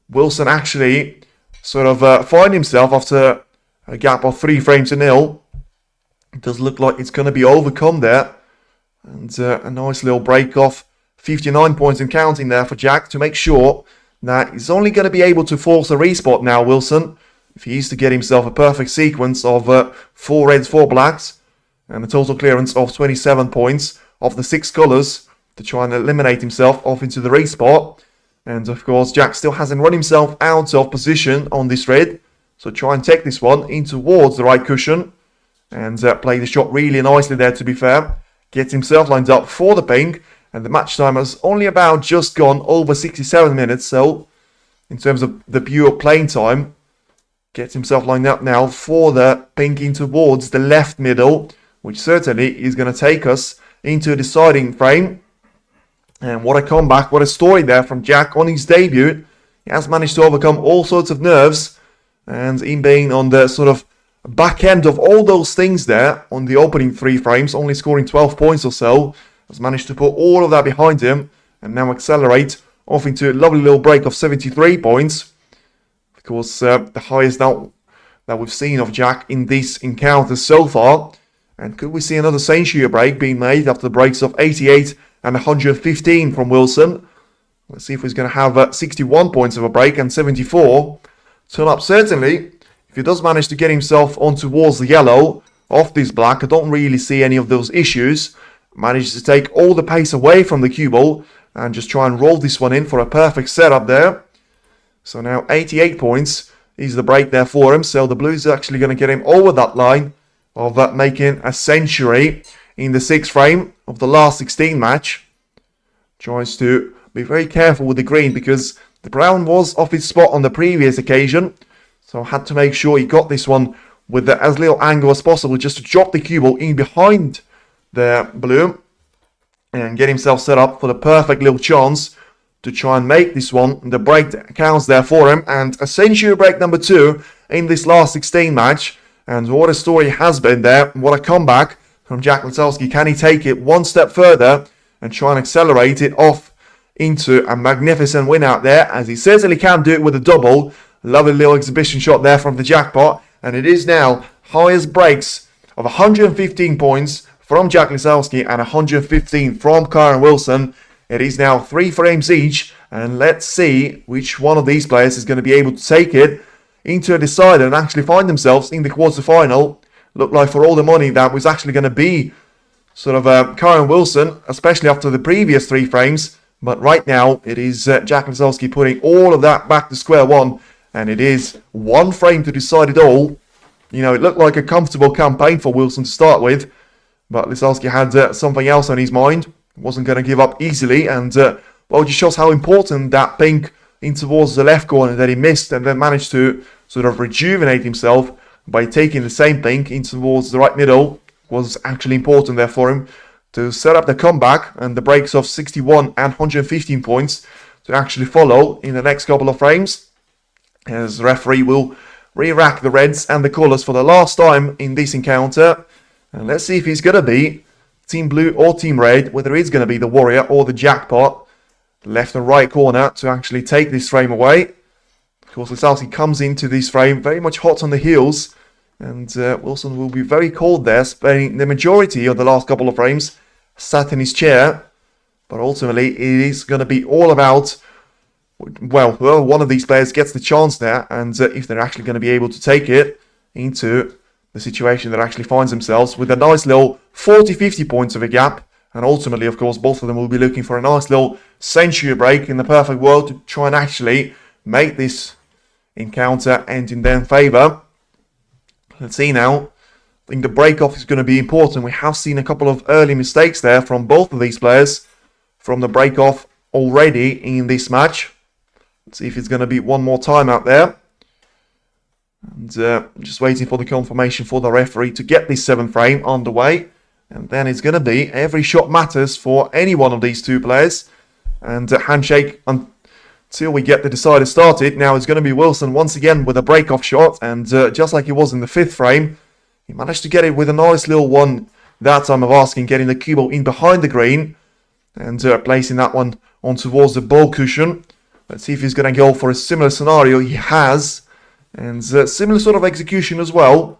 Wilson actually sort of find himself after a gap of 3 frames to nil. It does look like it's going to be overcome there. And a nice little break off. 59 points and counting there for Jack to make sure that he's only going to be able to force a respot now, Wilson, if he is to get himself a perfect sequence of 4 reds, 4 blacks, and a total clearance of 27 points of the 6 colours to try and eliminate himself off into the respot. And of course, Jack still hasn't run himself out of position on this red, so try and take this one in towards the right cushion and play the shot really nicely there, to be fair. Gets himself lined up for the pink. And the match time has only about just gone over 67 minutes. So, in terms of the pure playing time, gets himself lined up now for the pink in towards the left middle, which certainly is going to take us into a deciding frame. And what a comeback, what a story there from Jack on his debut. He has managed to overcome all sorts of nerves. And in being on the sort of back end of all those things there on the opening 3 frames, only scoring 12 points or so, has managed to put all of that behind him and now accelerate off into a lovely little break of 73 points. Of course, the highest now that we've seen of Jack in this encounter so far. And could we see another century break being made after the breaks of 88 and 115 from Wilson? Let's see if he's going to have 61 points of a break and 74. Turn up certainly. If he does manage to get himself on towards the yellow off this black, I don't really see any of those issues. Manages to take all the pace away from the cue ball and just try and roll this one in for a perfect setup there. So now 88 points is the break there for him. So the Blues are actually going to get him over that line of making a century in the 6th frame of the last 16 match. Tries to be very careful with the green because the brown was off his spot on the previous occasion. So had to make sure he got this one with as little angle as possible just to drop the cue ball in behind the blue and get himself set up for the perfect little chance to try and make this one the break that counts there for him. And a century break number 2 in this last 16 match. And what a story has been there. What a comeback from Jack Lisowski. Can he take it one step further and try and accelerate it off into a magnificent win out there, as he certainly can do it with a double. Lovely little exhibition shot there from the jackpot. And it is now highest breaks of 115 points from Jack Lisowski and 115 from Kyren Wilson. It is now 3 frames each, and let's see which one of these players is going to be able to take it into a decider and actually find themselves in the quarterfinal. Looked like for all the money that was actually going to be sort of Kyren Wilson, especially after the previous 3 frames. But right now it is Jack Lisowski putting all of that back to square one, and it is 1 frame to decide it all. You know, it looked like a comfortable campaign for Wilson to start with. But Lisowski had something else on his mind. Wasn't going to give up easily. And, well, it just shows how important that pink in towards the left corner that he missed and then managed to sort of rejuvenate himself by taking the same pink in towards the right middle was actually important there for him to set up the comeback and the breaks of 61 and 115 points to actually follow in the next couple of frames. As the referee will re-rack the reds and the colours for the last time in this encounter. And let's see if he's going to be Team Blue or Team Red, whether he's going to be the Warrior or the Jackpot. Left and right corner to actually take this frame away. Of course, Lisowski comes into this frame very much hot on the heels. And Wilson will be very cold there, spending the majority of the last couple of frames sat in his chair. But ultimately, it is going to be all about, well, one of these players gets the chance there. And if they're actually going to be able to take it into the situation that actually finds themselves with a nice little 40-50 points of a gap. And ultimately, of course, both of them will be looking for a nice little century break in the perfect world to try and actually make this encounter end in their favour. Let's see now I think the break-off is going to be important. We have seen a couple of early mistakes there from both of these players from the break-off already in this match. Let's see if it's going to be one more time out there. And just waiting for the confirmation for the referee to get this 7th frame underway. And then it's going to be every shot matters for any one of these two players. And handshake until we get the decider started. Now it's going to be Wilson once again with a break-off shot. And just like it was in the 5th frame, he managed to get it with a nice little one that time of asking, getting the cue ball in behind the green. And placing that one on towards the ball cushion. Let's see if he's going to go for a similar scenario. He has. And similar sort of execution as well.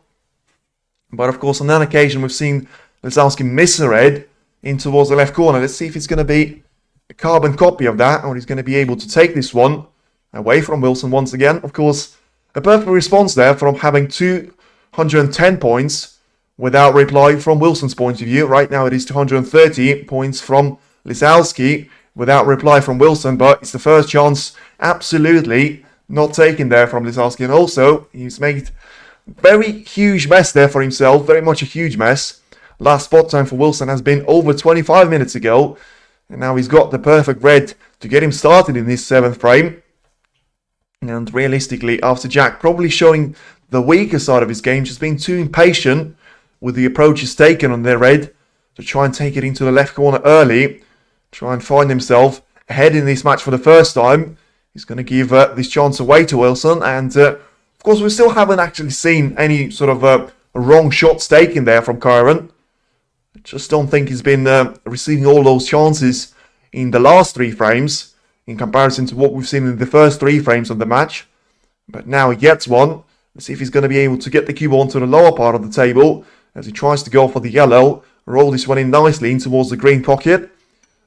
But of course on that occasion we've seen Lisowski miss a red in towards the left corner. Let's see if it's going to be a carbon copy of that. Or he's going to be able to take this one away from Wilson once again. Of course, a perfect response there from having 210 points without reply from Wilson's point of view. Right now it is 230 points from Lisowski without reply from Wilson. But it's the first chance absolutely not taken there from Lisowski. And also, he's made a very huge mess there for himself. Very much a huge mess. Last spot time for Wilson has been over 25 minutes ago. And now he's got the perfect red to get him started in this 7th frame. And realistically, after Jack probably showing the weaker side of his game, just being too impatient with the approaches taken on their red to try and take it into the left corner early, try and find himself ahead in this match for the first time. He's going to give this chance away to Wilson. And of course, we still haven't actually seen any sort of wrong shots taken there from Kyren. I just don't think he's been receiving all those chances in the last 3 frames in comparison to what we've seen in the first 3 frames of the match. But now he gets one. Let's see if he's going to be able to get the cube onto the lower part of the table as he tries to go for the yellow. Roll this one in nicely in towards the green pocket.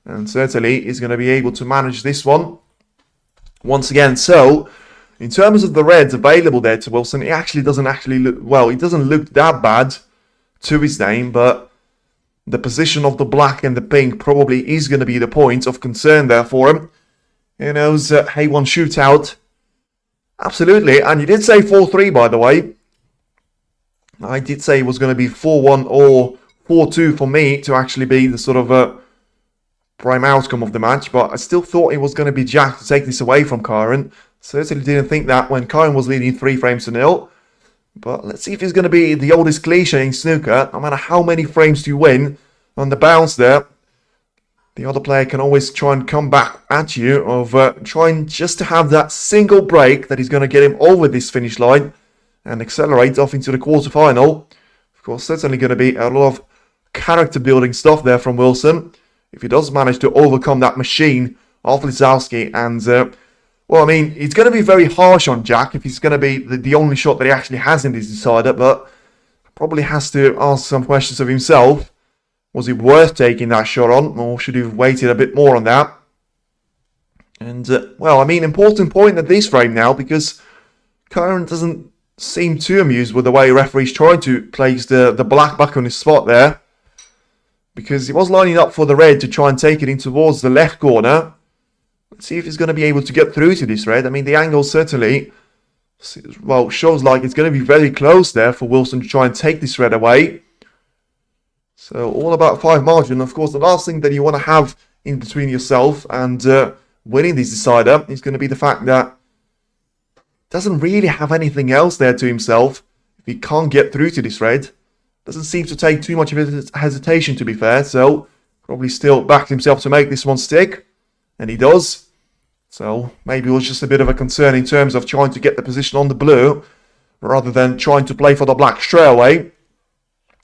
And certainly he's going to be able to manage this one once again. So, in terms of the reds available there to Wilson, it actually doesn't look, well, it doesn't look that bad to his name, but the position of the black and the pink probably is going to be the point of concern there for him. You know, A1 shootout. Absolutely. And you did say 4-3, by the way. I did say it was going to be 4-1 or 4-2 for me to actually be the sort of prime outcome of the match. But I still thought it was going to be Jack to take this away from Kyren. Certainly didn't think that when Kyren was leading 3-0. But let's see if it's going to be the oldest cliche in snooker. No matter how many frames you win on the bounce there, the other player can always try and come back at you of trying just to have that single break that is going to get him over this finish line and accelerate off into the quarterfinal. Of course, certainly going to be a lot of character building stuff there from Wilson if he does manage to overcome that machine of Lisowski. And well, I mean, it's going to be very harsh on Jack if he's going to be the only shot that he actually has in this decider, but probably has to ask some questions of himself. Was it worth taking that shot on, or should he have waited a bit more on that? And, well, I mean, important point at this frame now, because Kyren doesn't seem too amused with the way referee's trying to place the black back on his spot there, because he was lining up for the red to try and take it in towards the left corner. Let's see if he's going to be able to get through to this red. I mean, the angle certainly, well, shows like it's going to be very close there for Wilson to try and take this red away. So, all about 5 margin. Of course, the last thing that you want to have in between yourself and winning this decider is going to be the fact that he doesn't really have anything else there to himself if he can't get through to this red. Doesn't seem to take too much of his hesitation, to be fair. So, probably still backed himself to make this one stick. And he does. So, maybe it was just a bit of a concern in terms of trying to get the position on the blue rather than trying to play for the black straight away.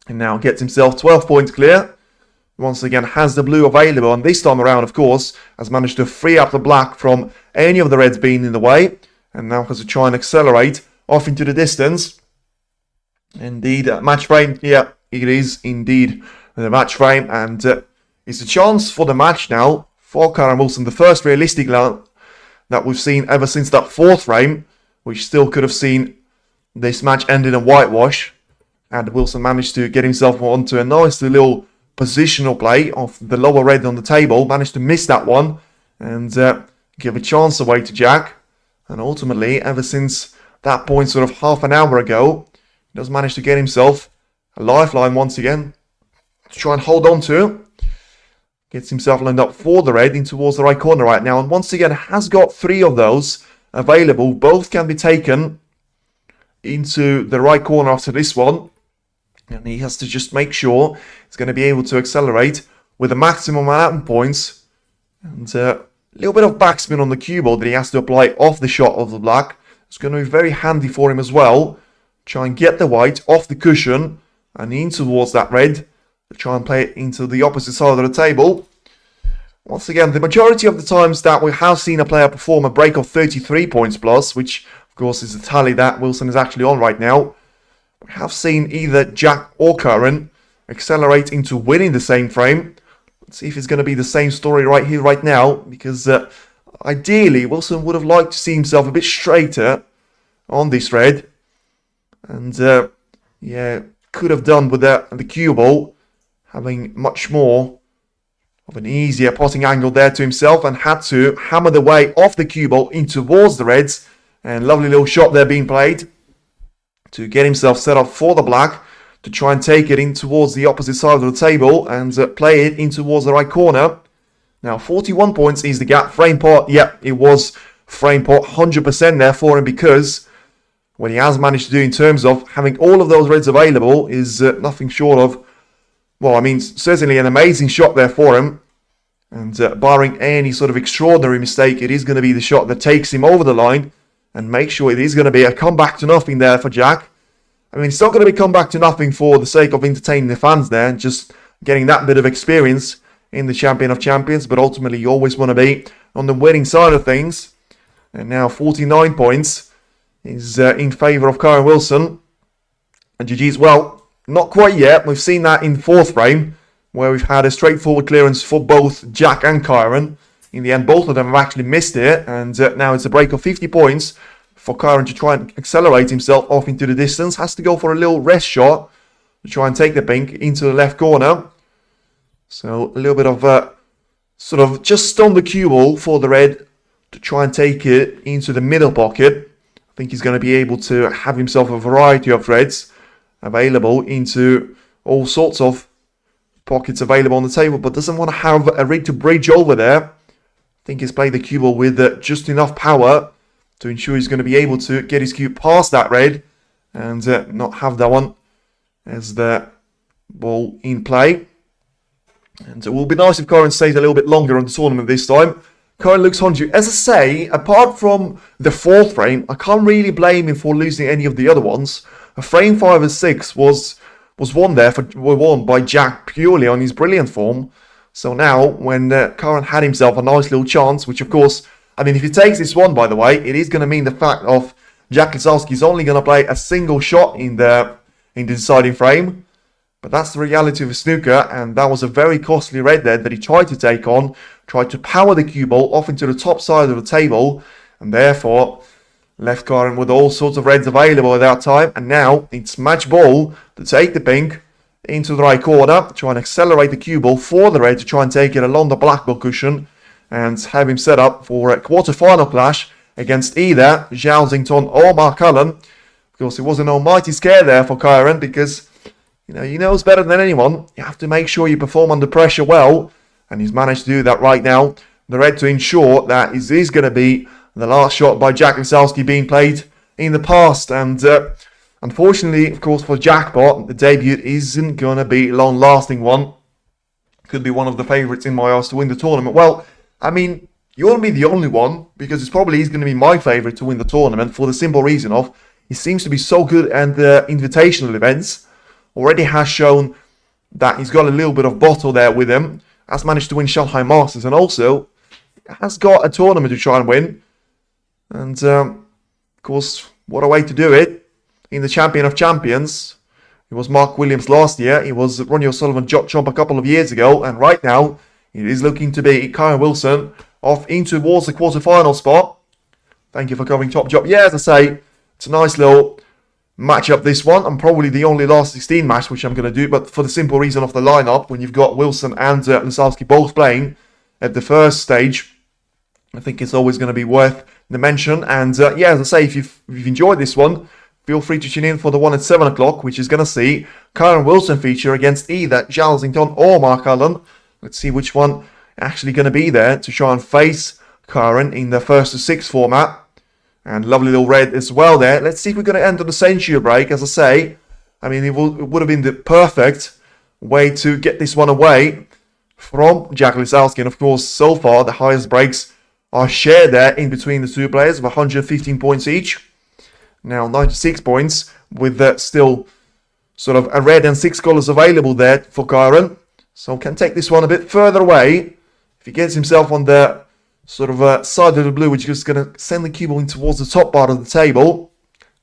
And now gets himself 12 points clear. Once again has the blue available. And this time around, of course, has managed to free up the black from any of the reds being in the way. And now has to try and accelerate off into the distance. Indeed, match frame. Yeah, it is indeed the match frame. And it's a chance for the match now for Kyren Wilson. The first realistic one that we've seen ever since that 4th frame, which still could have seen this match end in a whitewash. And Wilson managed to get himself onto a nice little positional play of the lower red on the table. Managed to miss that one and give a chance away to Jack. And ultimately, ever since that point sort of half an hour ago, he does manage to get himself A lifeline once again to try and hold on to. Gets himself lined up for the red in towards the right corner right now. And once again has got 3 of those available. Both can be taken into the right corner after this one. And he has to just make sure he's going to be able to accelerate with a maximum amount of points. And a little bit of backspin on the cue ball that he has to apply off the shot of the black. It's going to be very handy for him as well. Try and get the white off the cushion and in towards that red. Try and play it into the opposite side of the table. Once again, the majority of the times that we have seen a player perform a break of 33 points plus, which of course is the tally that Wilson is actually on right now, we have seen either Jack or Kyren accelerate into winning the same frame. Let's see if it's going to be the same story right here, right now, because ideally Wilson would have liked to see himself a bit straighter on this red. And yeah, could have done with the cue ball having much more of an easier potting angle there to himself, and had to hammer the way off the cue ball in towards the reds. And lovely little shot there being played to get himself set up for the black to try and take it in towards the opposite side of the table and play it in towards the right corner. Now 41 points is the gap. Frame pot, yeah, it was frame pot 100% there for him, because what he has managed to do in terms of having all of those reds available is nothing short of, well, I mean, certainly an amazing shot there for him. And barring any sort of extraordinary mistake, it is going to be the shot that takes him over the line and make sure it is going to be a comeback to nothing there for Jack. I mean, it's not going to be comeback to nothing for the sake of entertaining the fans there and just getting that bit of experience in the Champion of Champions, but ultimately you always want to be on the winning side of things. And now 49 points is in favour of Kyren Wilson. And GG's, well, not quite yet. We've seen that in the 4th frame, where we've had a straightforward clearance for both Jack and Kyren. In the end, both of them have actually missed it, and now it's a break of 50 points for Kyren to try and accelerate himself off into the distance. Has to go for a little rest shot to try and take the pink into the left corner. So a little bit of sort of just on the cue ball for the red to try and take it into the middle pocket. I think he's going to be able to have himself a variety of reds available into all sorts of pockets available on the table, but doesn't want to have a rig to bridge over there. I think he's played the cue ball with just enough power to ensure he's going to be able to get his cue past that red and not have that one as the ball in play. And it will be nice if Kyren stays a little bit longer on the tournament this time. Kyren looks Honju. As I say, apart from the 4th frame, I can't really blame him for losing any of the other ones. Frame 5 and 6 was won by Jack purely on his brilliant form. So now, when Kyren had himself a nice little chance, which of course, I mean, if he takes this one, by the way, it is going to mean the fact of Jack Lisowski is only going to play a single shot in the deciding frame. But that's the reality of a snooker, and that was a very costly red there that he tried to take on, tried to power the cue ball off into the top side of the table, and therefore left Kyren with all sorts of reds available at that time. And now it's match ball to take the pink into the right corner, try and accelerate the cue ball for the red to try and take it along the black ball cushion and have him set up for a quarter-final clash against either Zhao Xington or Mark Cullen. Of course, it was an almighty scare there for Kyren because, you know, he knows better than anyone. You have to make sure you perform under pressure well, and he's managed to do that right now. The red to ensure that it is going to be the last shot by Jack Lisowski being played in the past. And unfortunately, of course, for Jackpot, the debut isn't going to be a long-lasting one. Could be one of the favourites in my eyes to win the tournament. Well, I mean, you won't be the only one, because it's probably going to be my favourite to win the tournament for the simple reason of he seems to be so good at the invitational events. Already has shown that he's got a little bit of bottle there with him. Has managed to win Shanghai Masters and also has got a tournament to try and win. And, of course, what a way to do it. In the Champion of Champions, it was Mark Williams last year. It was Ronnie O'Sullivan Jot Chomp a couple of years ago. And right now, it is looking to be Kyren Wilson off in towards the quarter-final spot. Thank you for covering Top Job. Yeah, as I say, it's a nice little matchup, this one. I'm probably the only last 16 match which I'm going to do, but for the simple reason of the lineup, when you've got Wilson and Lisowski both playing at the first stage, I think it's always going to be worth the mention. And yeah, as I say, if you've enjoyed this one, feel free to tune in for the one at 7 o'clock, which is going to see Kyren Wilson feature against either Jalsington or Mark Allen. Let's see which one actually going to be there to try and face Kyren in the 1-to-6 format. And lovely little red as well there. Let's see if we're going to enter the century break. As I say, I mean, it would have been the perfect way to get this one away from Jack Lisowski. And of course, so far, the highest breaks are shared there in between the two players of 115 points each. Now 96 points with still sort of a red and 6 colours available there for Kyren. So can take this one a bit further away. If he gets himself on the sort of side of the blue, which is going to send the cue ball in towards the top part of the table.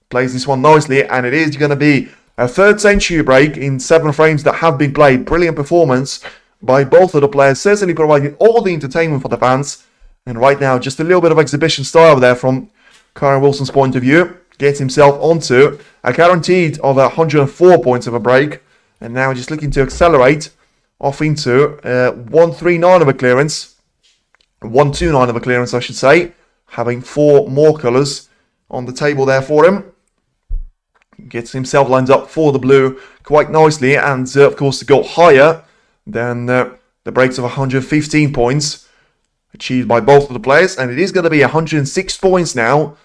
Plays this one nicely, and it is going to be a third century break in 7 frames that have been played. Brilliant performance by both of the players, certainly providing all the entertainment for the fans. And right now, just a little bit of exhibition style there from Kyren Wilson's point of view. Gets himself onto a guaranteed of 104 points of a break. And now just looking to accelerate off into 139 of a clearance. 129 of a clearance, I should say. Having 4 more colours on the table there for him. Gets himself lined up for the blue quite nicely. And of course to go higher than the breaks of 115 points. Achieved by both of the players. And it is going to be 106 points now.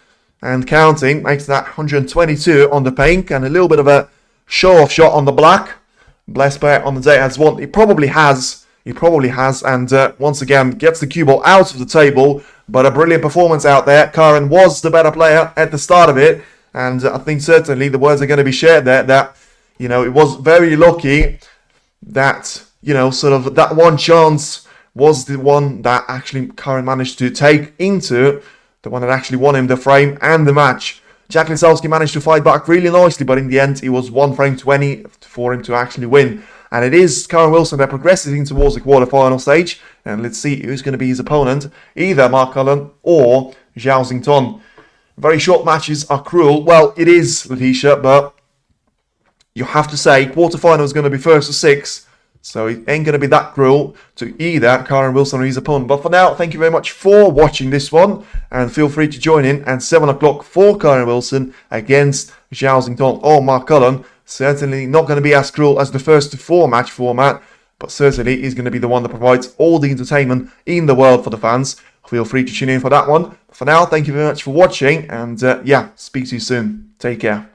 And counting. Makes that 122 on the pink. And a little bit of a show-off shot on the black. Blessed player on the day has won. He probably has. And once again, gets the cue ball out of the table. But a brilliant performance out there. Kyren was the better player at the start of it. And I think certainly the words are going to be shared there. That, you know, it was very lucky that, you know, sort of that one chance was the one that actually Kyren managed to take into the one that actually won him the frame and the match. Jack Lisowski managed to fight back really nicely, but in the end, it was 1 frame 20 for him to actually win. And it is Kyren Wilson that progresses in towards the quarterfinal stage. And let's see who's going to be his opponent. Either Mark Allen or Jalsington. Very short matches are cruel. Well, it is, Letitia, but you have to say quarterfinal is going to be 1-to-6. So it ain't going to be that cruel to either Kyren Wilson or his opponent. But for now, thank you very much for watching this one. And feel free to join in at 7 o'clock for Kyren Wilson against Jalsington or Mark Allen. Certainly not going to be as cruel as the 1-to-4 match format. But certainly is going to be the one that provides all the entertainment in the world for the fans. Feel free to tune in for that one. For now, thank you very much for watching. And yeah, speak to you soon. Take care.